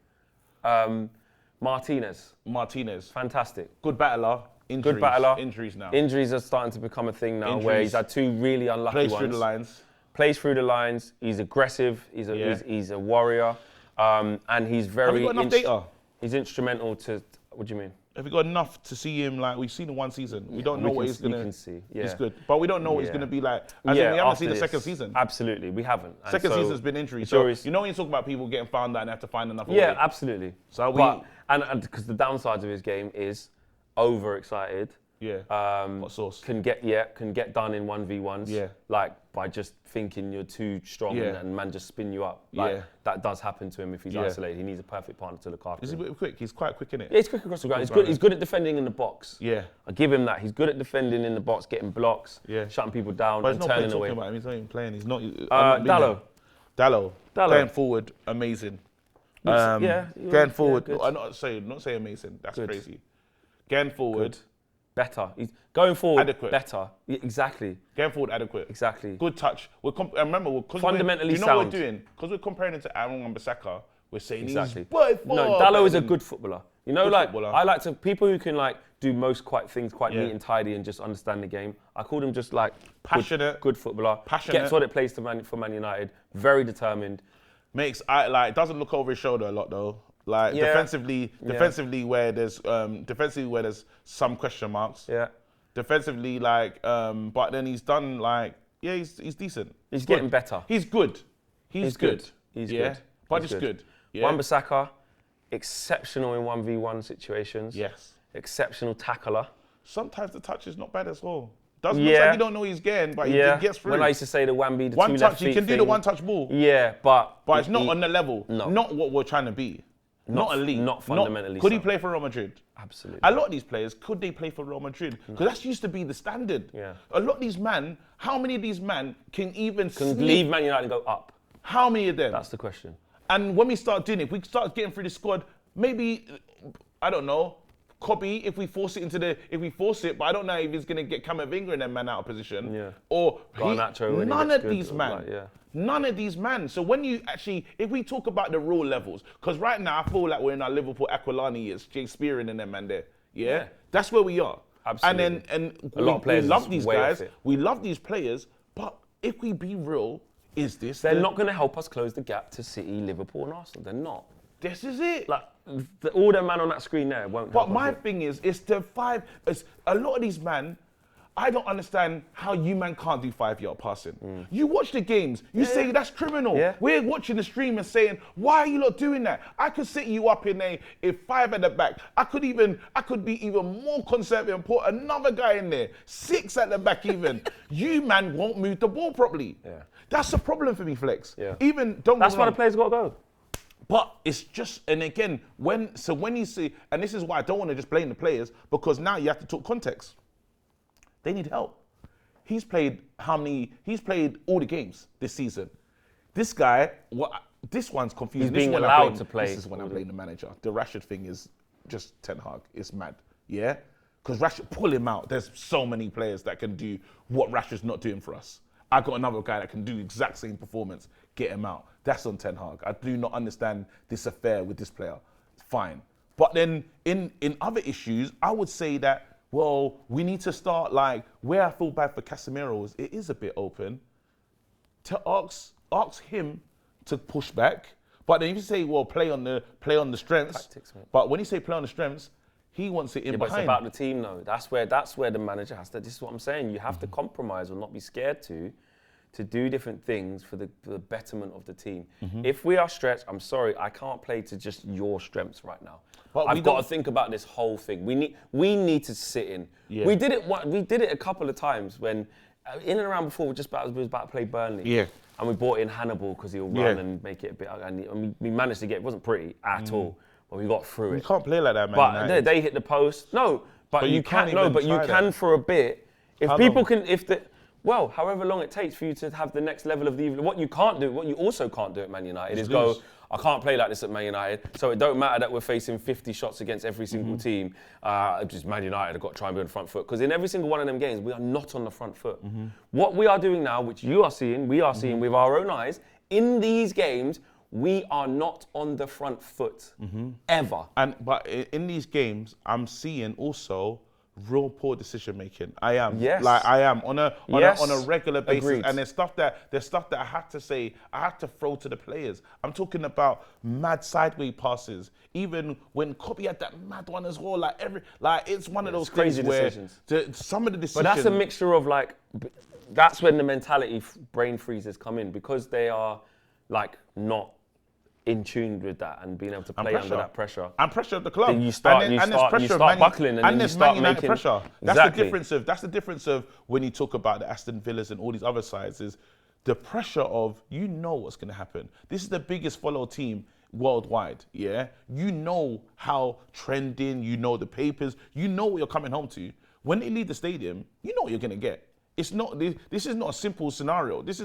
Martinez, Martinez. fantastic. Good battler. Injuries. Good battler. Injuries now. Injuries are starting to become a thing now, where Injuries. he's had 2 really unlucky Plays ones. through the lines. Plays through the lines. He's aggressive. He's a Yeah. he's a warrior, and he's Have very. we got enough data? He's instrumental to. What do you mean? Have we got enough to see him like we've seen him one season? We don't know we what can- he's we gonna. can see, He's yeah. good, but we don't know what he's Yeah. gonna be like. As in, we haven't after seen the this, second season. Absolutely, we haven't. And Second so season's been injury. the So jury's- you know when you talk about people getting found out and have to find another Yeah, way. absolutely. So but and because the downsides of his game is overexcited. Yeah. What sauce? Can get done in 1v1s. Yeah. Like by just thinking you're too strong Yeah. and man just spin you up. Like Yeah. that does happen to him if he's Yeah. isolated. He needs a perfect partner to look after Is he him. a bit quick? He's quite quick, innit? Yeah, he's quick across the ground. He's Quick good. He's good at defending in the box. Yeah. I give him that. He's good at defending in the box, getting blocks, Yeah. shutting people down, But he's and not playing, turning talking away. about him. He's not even playing. He's not. Dallo. Dallo. Dallo. Going forward, amazing. Yeah, Going forward, good. I'm not saying amazing. That's Good. crazy. Going forward, Better. He's going forward. Adequate. Better. Yeah, exactly. going forward, adequate. Exactly. Good touch. Fundamentally you know sound. what we're doing? Because we're comparing it to Aaron Wan-Bissaka, we're saying Exactly. he's by far No, Dallo is a better good footballer. You know, Good like footballer. I like to people who can like do most things quite Yeah. neat and tidy and just understand the game. I call him just like Passionate. good footballer. Passionate. Gets what it plays for Man United. Very determined. doesn't look over his shoulder a lot though. Like Yeah. defensively where there's some question marks. Yeah. Defensively, but then he's done he's decent. He's Good. getting better. He's good. He's good. He's yeah. good. But He's it's good. Yeah. Wan-Bissaka, exceptional in 1v1 situations. Yes. Exceptional tackler. Sometimes the touch is not bad as well. Doesn't look Yeah. like you don't know he's getting, but Yeah. he gets through. When I used to say the Wambi, the one two touch, left he feet can do the thing. one touch ball. Yeah, but But it's not on the level. No. Not what we're trying to be. Not elite. not fundamentally Could he so. play for Real Madrid? Absolutely. A lot of these players, could they play for Real Madrid? Because that's used to be the standard. Yeah. A lot of these how many of these can even Can sneak? leave Man United and go up? How many of them? That's the question. And when we start doing it, if we start getting through the squad, maybe, I don't know, Kobe, if we force it, but I don't know if he's going to get Camavinga in that man out of position. Yeah. Or Garnacho when he none gets of good, these or man. like, yeah. None of these man. So when you actually, if we talk about the raw levels, because right now I feel like we're in our Liverpool Aquilani years, Shakespearean and them man there. Yeah? That's where we are. Absolutely. And A lot of players we love is these way off guys. it. We love these players. But if we be real, is this They're not going to help us close the gap to City, Liverpool, and Arsenal. They're not. This is it. Like all the man on that screen there won't. But help my us. thing is, it's a lot of these man, I don't understand how you man can't do 5-yard passing. You watch the games, you say that's criminal. Yeah. We're watching the stream and saying, why are you not doing that? I could set you up in a 5 at the back. I could be even more conservative and put another guy in there, 6 at the back even. You man won't move the ball properly. Yeah. That's the problem for me, Flex. Yeah. Even don't. That's get why me the players got to go. But it's just, and again, when you see, and this is why I don't want to just blame the players, because now you have to talk context. They need help. He's played all the games this season. This guy, this one's confusing. He's This is being when allowed to play. This is when I blame the manager. The Rashford thing is just Ten Hag. It's mad, yeah? Because Rashford, pull him out. There's so many players that can do what Rashford's not doing for us. I got another guy that can do the exact same performance. Get him out. That's on Ten Hag. I do not understand this affair with this player. Fine. But then in other issues, I would say that, well, we need to start like, where I feel bad for Casemiro is it is a bit open. To ask him to push back. But then if you say, well, play on the strengths. Tactics, mate. But when you say play on the strengths, he wants it in But behind. it's about the team, though. That's where the manager has to. This is what I'm saying. You have to compromise or not be scared to do different things for the betterment of the team. If we are stretched, I'm sorry, I can't play to just your strengths right now. But we I've got to don't- think about this whole thing. We need to sit in. Yeah. We did it a couple of times when in and around before we was about to play Burnley. Yeah. And we brought in Hannibal because he'll run and make it a bit. And we managed to get. It wasn't pretty at all, but we got through You it. can't play like that, man. But they hit the post. No, but you you can't can. No, even but you try can that. for a bit. If How people long? can, however long it takes for you to have the next level of the. What you can't do, what you also can't do at Man United is lose. go. I can't play like this at Man United. So it don't matter that we're facing 50 shots against every single team. Just Man United have got to try and be on the front foot. Because in every single one of them games, we are not on the front foot. What we are doing now, which you are seeing, we are seeing with our own eyes, in these games, we are not on the front foot. Ever. But in these games, I'm seeing also real poor decision making. I am. Yes. Like I am on a regular basis. Agreed. And there's stuff that I had to say, I had to throw to the players. I'm talking about mad sideways passes. Even when Kobe had that mad one as well. Like it's one of those crazy things where decisions. some of the decisions. But that's a mixture of like, that's when the mentality brain freezes come in because they are like not in tune with that and being able to play under that pressure. And pressure of the club. Then you start buckling and then you there's start Man United making pressure. That's Exactly. the difference of when you talk about the Aston Villas and all these other sides is the pressure of you know what's going to happen. This is the biggest follow team worldwide, yeah? You know how trending, you know the papers, you know what you're coming home to. When they leave the stadium, you know what you're going to get. It's not. This is not a simple scenario. This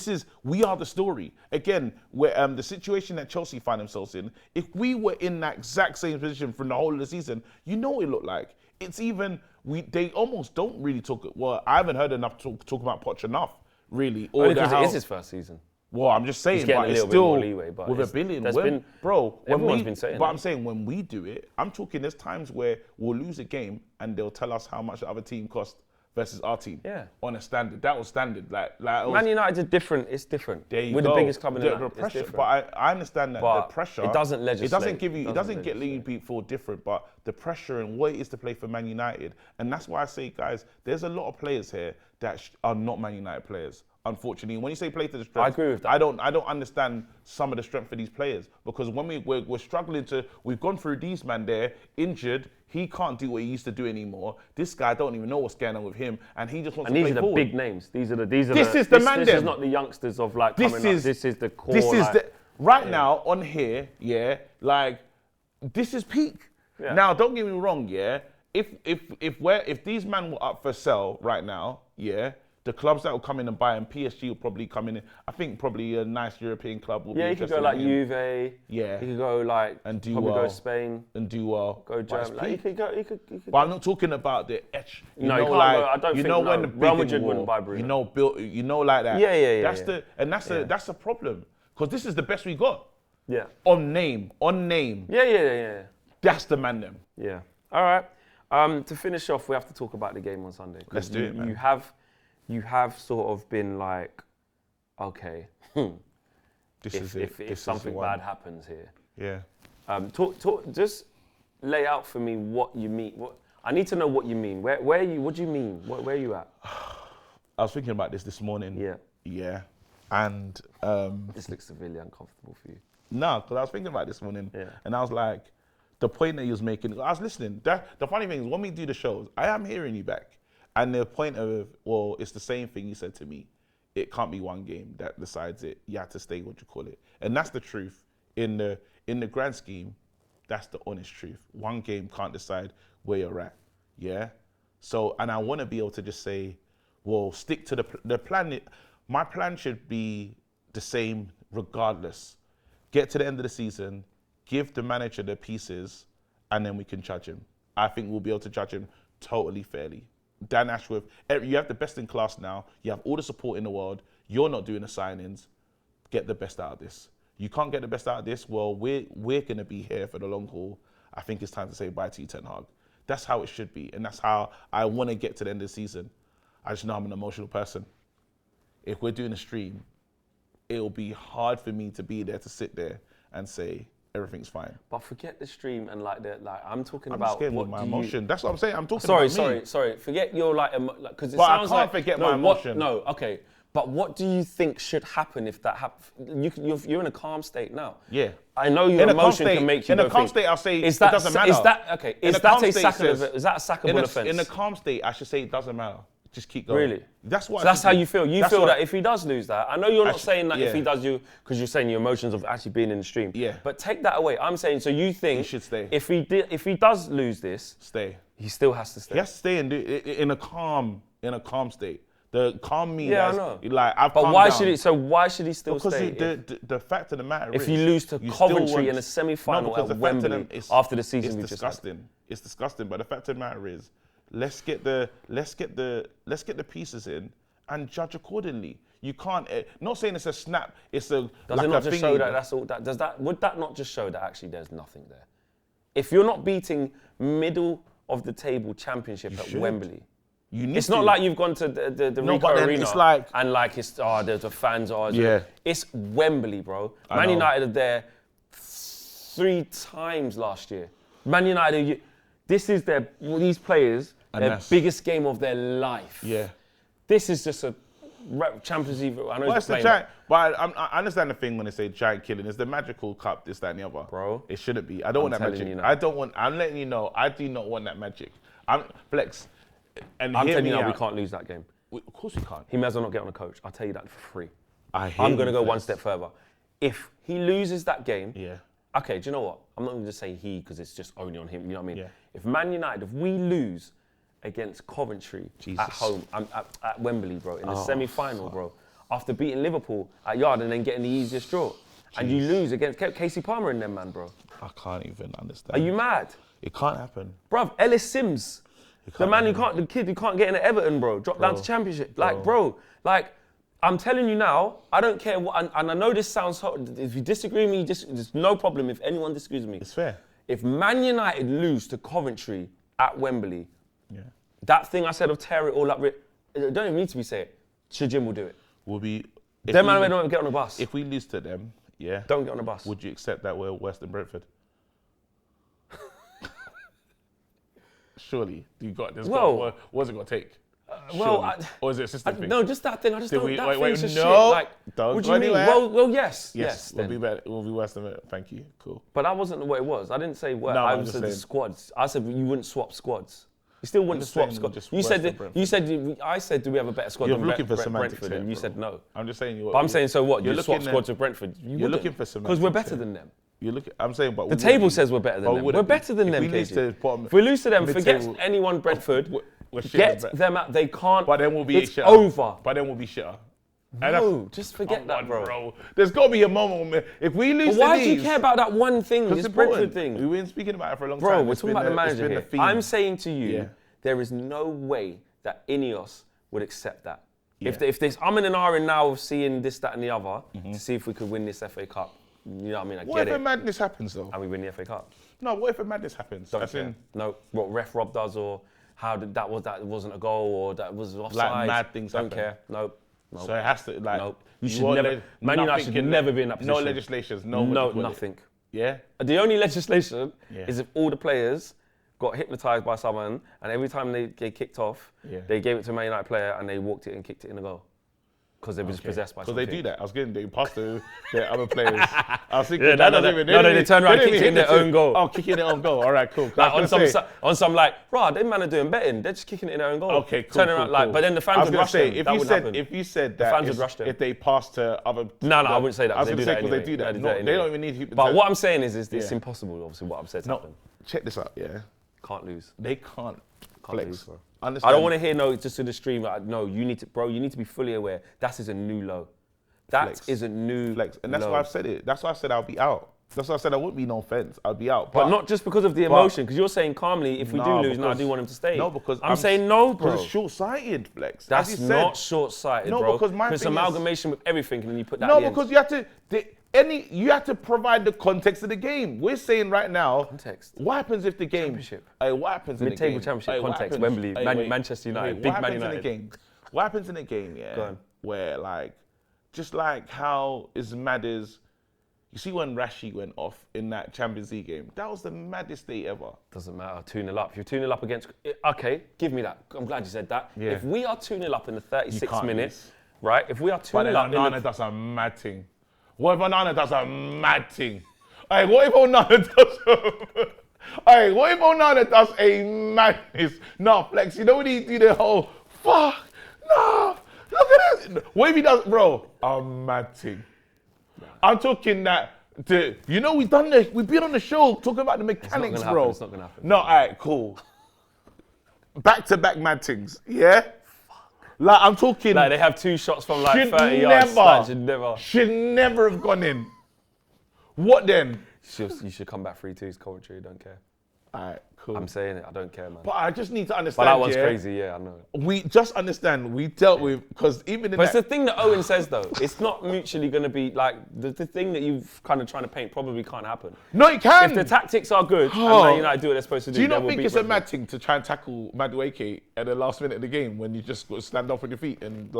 is. We are the story. Again, where the situation that Chelsea find themselves in. If we were in that exact same position from the whole of the season, you know what it looked like. It's even. They almost don't really talk. Well, I haven't heard enough talk about Poch enough, really. Only because it is his first season. Well, I'm just saying, getting but a it's little bit still more leeway, but with it's- a billion. there's When, been- bro, when everyone's we, been saying but that. I'm saying when we do it, I'm talking. There's times where we'll lose a game and they'll tell us how much the other team cost versus our team. Yeah. On a standard, that was standard. Like it was, Man United's different. It's different. there you We're go. the biggest club in the the land. It's pressure, different. but I understand that But the pressure. it doesn't It doesn't legislate. give you. It It doesn't doesn't get you feel different. But the pressure and what it is to play for Man United, and that's why I say, guys, there's a lot of players here that are not Man United players. Unfortunately, when you say play to the strength, I agree with that. I don't understand some of the strength of these players because when we're struggling we've gone through these man there injured. He can't do what he used to do anymore. This guy don't even know what's going on with him, and he just wants And to these play are the forward. big names. These is the This man is This is not the youngsters of like coming up. This is the core. This is like, the right now on here, yeah. Like this is peak. Yeah. Now, don't get me wrong, yeah. If these men were up for sale right now, yeah, the clubs that will come in and buy them, PSG will probably come in. I think probably a nice European club will be Yeah, you could interested go like in him Juve. Yeah. You could go like And do probably well. go Spain. and do well. Go But it's Germany. Like, you peak. could go. You could But I'm not talking about the etch. No, you can't go- I don't you think- know no, when the Real bidding Madrid war, wouldn't buy Bruno. you know, built, you know, like that. Yeah. That's the problem because this is the best we got Yeah. on name. Yeah. That's the man them. Yeah. All right. To finish off, we have to talk about the game on Sunday. 'Cause Let's do it, man. You have sort of been like, okay, This is it. if This is something the one. bad happens here. Yeah. Just lay out for me what you mean. I need to know what you mean. Where you? What do you mean? Where are you at? I was thinking about this morning. Yeah. Yeah. And This looks severely uncomfortable for you. no, because I was thinking about this morning, Yeah. and I was like, the point that he was making. I was listening. The funny thing is, when we do the shows, I am hearing you back, and the point of well, it's the same thing you said to me. It can't be one game that decides it. You have to stay what you call it, and that's the truth. in the grand scheme, that's the honest truth. One game can't decide where you're at. Yeah. So, and I want to be able to just say, well, stick to the plan. My plan should be the same regardless. Get to the end of the season, give the manager the pieces, and then we can judge him. I think we'll be able to judge him totally fairly. Dan Ashworth, you have the best in class now. You have all the support in the world. You're not doing the signings. Get the best out of this. You can't get the best out of this. Well, we're going to be here for the long haul. I think it's time to say bye to you, Ten Hag. That's how it should be, and that's how I want to get to the end of the season. I just know I'm an emotional person. If we're doing a stream, it'll be hard for me to be there to sit there and say everything's fine. But forget the stream and like I'm talking I'm about just getting what with my do emotion. That's what I'm saying. I'm talking Sorry, about me. sorry. Forget your because it But I sounds can't like forget no, my emotion. No, okay. But what do you think should happen if that happens? You're in a calm state now. Yeah. I know your emotion can make you in a go calm think, state, I'll say is it that, doesn't matter. Is that okay? In Is a that calm a state, sackable? Is that a sackable offence? In a calm state, I should say it doesn't matter. Just keep going. Really? That's what. So that's how you feel. You That's feel what- that if he does lose that, I know you're not saying that if he yeah. does because you're saying your emotions of actually being in the stream. Yeah. But take that away. I'm saying so you think He should stay. If he does lose this, Stay. he still has to stay. He has to stay and do it in a calm state. The calm me. Yeah, I that's, know. Like I've But calmed why down. should he? So why should he still Because stay? the fact of the matter is, If you lose to you still Coventry want- in a semi-final because at the fact of Wembley them is- after the season we it's just had. disgusting. It's disgusting. But the fact of the matter is, let's get the pieces in and judge accordingly. You can't. Not saying it's a snap. It's a. Does like it a not just thingy. show that that's all? Would that not just show that actually there's nothing there? If you're not beating middle of the table championship at should. Wembley, You need it's not to. like you've gone to the No, Ricoh but then Arena it's like- and like the fans are. Yeah. It's Wembley, bro. I Man know. United are there 3 times last year. Man United, this is these players And their that's- biggest game of their life. Yeah. This is just a Champions League. I know Well, he's it's the playing giant. But I understand the thing when they say giant killing. It's the magical cup, this, that, and the other. Bro. It shouldn't be. I don't want that telling magic. you now. I don't want. I'm letting you know. I do not want that magic. I'm Flex. And I'm hear telling me you now, we out. can't lose that game. Of course we can't. He may as well not get on a coach. I'll tell you that for free. I hear I'm going to you, go one Flex. step further. If he loses that game, Yeah. okay, do you know what? I'm not going to say he because it's just only on him. You know what I mean? Yeah. If Man United, if we lose against Coventry Jesus. at home, at Wembley, bro, in the semi-final, bro, after beating Liverpool at Yard and then getting the easiest draw, and you lose against Casey Palmer and them, man, bro. I can't even understand. Are you mad? It can't happen. Bruv, Ellis Sims, the can't man the kid who can't get into Everton, bro, dropped down to Championship. Like, bro, like, I'm telling you now, I don't care what, and I know this sounds hot. If you disagree with me, there's no problem if anyone disagrees with me. It's fair. If Man United lose to Coventry at Wembley, Yeah. that thing I said of tear it all up, it don't even need to be said. Shajim will do it. We'll be. Them man don't get on the bus. If we lose to them, yeah. Don't get on the bus. Would you accept that we're worse than Brentford? Surely you got this. Well- What's it gonna take? well, Surely. Or is it a system thing? no, just that thing. I just Did don't. we- That wait, thing's just no, shit. Like, don't what do go you mean? anywhere. Well, yes. Yes, we'll then. be better. We'll be worse than it. Thank you. Cool. But that wasn't what it was. I didn't say what. No, I I'm just said the saying. squads. I said you wouldn't swap squads. You still wouldn't just swap saying squads. just You worse said than that, Brentford. you said I said do we have a better squad You're than looking for semantics Brentford, here, and you bro. said no. I'm just saying you. But I'm saying so what? You're You swap looking squads with Brentford. You're looking for because we're semantics better here. than them. You're looking. I'm saying, but The table says we're better than them. We're better than them. If we lose KG. to bottom, If we lose to them, mid-table- forget anyone Brentford. we're shit Get at them out. They can't. But then we'll be It's shitter. over. But then we'll be shitter. No, just forget that, Come on, bro. There's got to be a moment when if we lose But why to do you these, care about that one thing? Because This it's Brentford important. thing. We've been speaking about it for a long Bro, time. we're It's talking been about the it's manager been here. the theme. I'm saying to you, Yeah. there is no way that Ineos would accept that. Yeah. If there's I'm in an hour now of seeing this, that, and the other to see if we could win this FA Cup. You know what I mean? I What get if a it. madness happens though? And we win the FA Cup. No, what if a madness happens? Don't As care. in, No, what ref Rob does or how did that wasn't a goal or that was offside. mad things Don't happen. care. Nope. so it has to like. Nope. You should want never. Man United should never be in that No position. legislations. No, what do you call it? nothing. Yeah. The only legislation Yeah. is if all the players got hypnotised by someone and every time they kicked off, Yeah. they gave it to a Man United player and they walked it and kicked it in the goal. because they were just possessed by Because something. they do that. I was getting the pass to the other players. I was thinking Yeah, they turn around, kick it in their own goal. Oh, kicking it on goal. All right, cool. Like on some like, bro, them man are doing betting. They're just kicking it in their own goal. Okay, cool. Turn around, like, but then the fans would rush them. That wouldn't happen. If you said that, fans would rush them. if they pass to other, No, I wouldn't say that. I was They going do to say that because anyway. they do that. They do No, that they anyway. don't even need people. But to, what I'm saying is it's Yeah. impossible, obviously, what I'm saying to happen. check this out. Yeah, Can't lose. they can't Can't flex. lose, bro. Understand? I don't want to hear no just to the stream. Like, no, you need to be fully aware. That is a new low. That Flex. is a new flex, and that's low. why I've said it. That's why I said I'll be out. That's why I said I wouldn't be no offense. I'd be out, But not just because of the emotion, because you're saying calmly, if we do lose, no, I do want him to stay. No, because I'm saying no, bro. Because it's short-sighted, flex. That's as you not said. short-sighted, No, bro. because my it's thing is- amalgamation with everything, and then you put that. No, at the end. because you have to provide the context of the game. We're saying right now, Context. what happens if the game? Championship. Hey, what happens in the game? Mid-table championship Hey, what context, happens- Wembley, hey, Man- wait, Manchester United, wait, big what Man happens in United. the game? What happens in the game? Yeah, Go on. where like, just like how as mad as you see when Rashi went off in that Champions League game. That was the maddest day ever. Doesn't matter. 2-0 up. If you're 2-0 up against, okay, give me that. I'm glad you said that. Yeah. If we are 2-0 up in the 36th can't minute, lose. right? If we are But 2-0 then up in Onana the, does a mad thing. What if Onana does a mad thing? Hey, what if Onana does Hey, what if Onana does a madness? No, Flex, you know when he do the whole, fuck, no, look at it. What if he does, bro, a mad thing? I'm talking that, we've been on the show talking about the mechanics, gonna bro. happen, it's not gonna happen. No, all right, cool. Back-to-back mad things, yeah? Like, I'm talking... like they have 2 shots from like Should 30 yards. Like, should never have gone in. What then? You should come back 3-2's Coventry. Don't care. All right, cool. I'm saying it. I don't care, man. But I just need to But understand. that one's yeah, crazy. Yeah, I know. We just understand. We dealt with because even in But it's the that, thing that Owen says though. It's not mutually going to be like the thing that you've kind of trying to paint probably can't happen. no, it can. If the tactics are good Oh. and Man United do what they're supposed to do, Do you they not will think beat it's a Brentford. mad thing to try and tackle Madueke at the last minute of the game when you just got to stand off with your feet and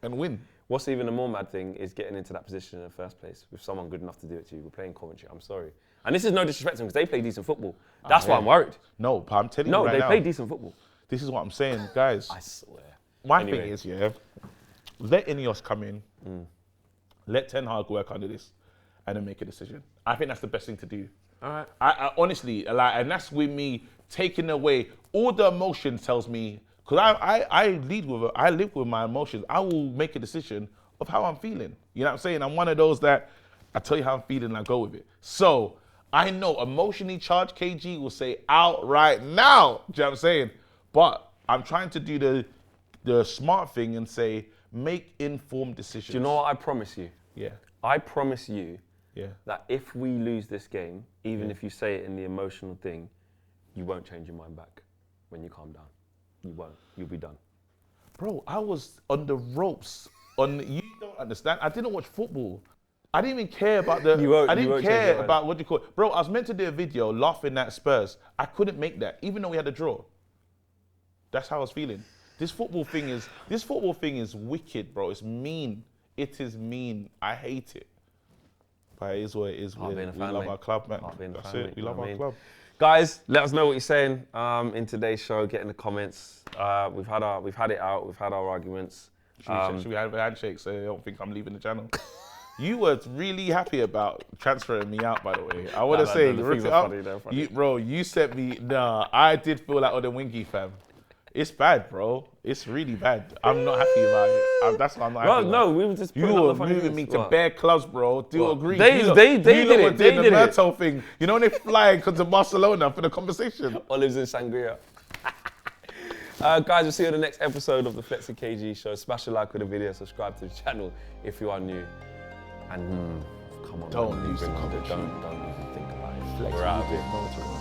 win? What's even a more mad thing is getting into that position in the first place with someone good enough to do it to you. We're playing Coventry. I'm sorry. And this is no disrespect to them because they play decent football. That's why I'm worried. No, but I'm telling you No, right they now. play decent football. This is what I'm saying, guys. I swear. My Anyway. thing is, let Ineos come in, let Ten Hag work under this, and then make a decision. I think that's the best thing to do. All right. I honestly, and that's with me taking away all the emotions. Tells me because I live with my emotions. I will make a decision of how I'm feeling. You know what I'm saying? I'm one of those that I tell you how I'm feeling and I go with it. So I know emotionally charged KG will say out right now. Do you know what I'm saying? But I'm trying to do the smart thing and say make informed decisions. Do you know what I promise you? Yeah. I promise you Yeah. that if we lose this game, even if you say it in the emotional thing, you won't change your mind back when you calm down. You won't. You'll be done. Bro, I was on the ropes. You don't understand. I didn't watch football. I didn't even care about the. You won't- I you didn't won't change your care mind. about what you call it. Bro, I was meant to do a video laughing at Spurs. I couldn't make that, even though we had a draw. That's how I was feeling. This football thing is wicked, bro. It's mean. It is mean. I hate it. But it is what it is. Part We being a love fan, mate. our club, man. Part being a That's fan, it. mate, We you know love what I our mean? club. Guys, let us know what you're saying in today's show. Get in the comments. We've had it out. We've had our arguments. Should we have a handshake so they don't think I'm leaving the channel? You were really happy about transferring me out, by the way. I want to Nah, say, the rip things it are up. funny, they're funny. You sent me. Nah, I did feel like on the wingy, fam. It's bad, bro. It's really bad. I'm not happy about it. That's why I'm not Well, happy. no, about it. we were just You putting up were the funny moving things. me to What? bare clubs, bro. Do you What? agree? They You lot- did you it, lot they were did doing the it. Myrtle thing. You know when they fly to Barcelona for the conversation? Olives and sangria. Guys, we'll see you on the next episode of the Flexi KG show. Smash a like with the video, subscribe to the channel if you are new. And come on, Don't man, lose the don't Coventry. even think about it. Flex, We're out you of did here. know to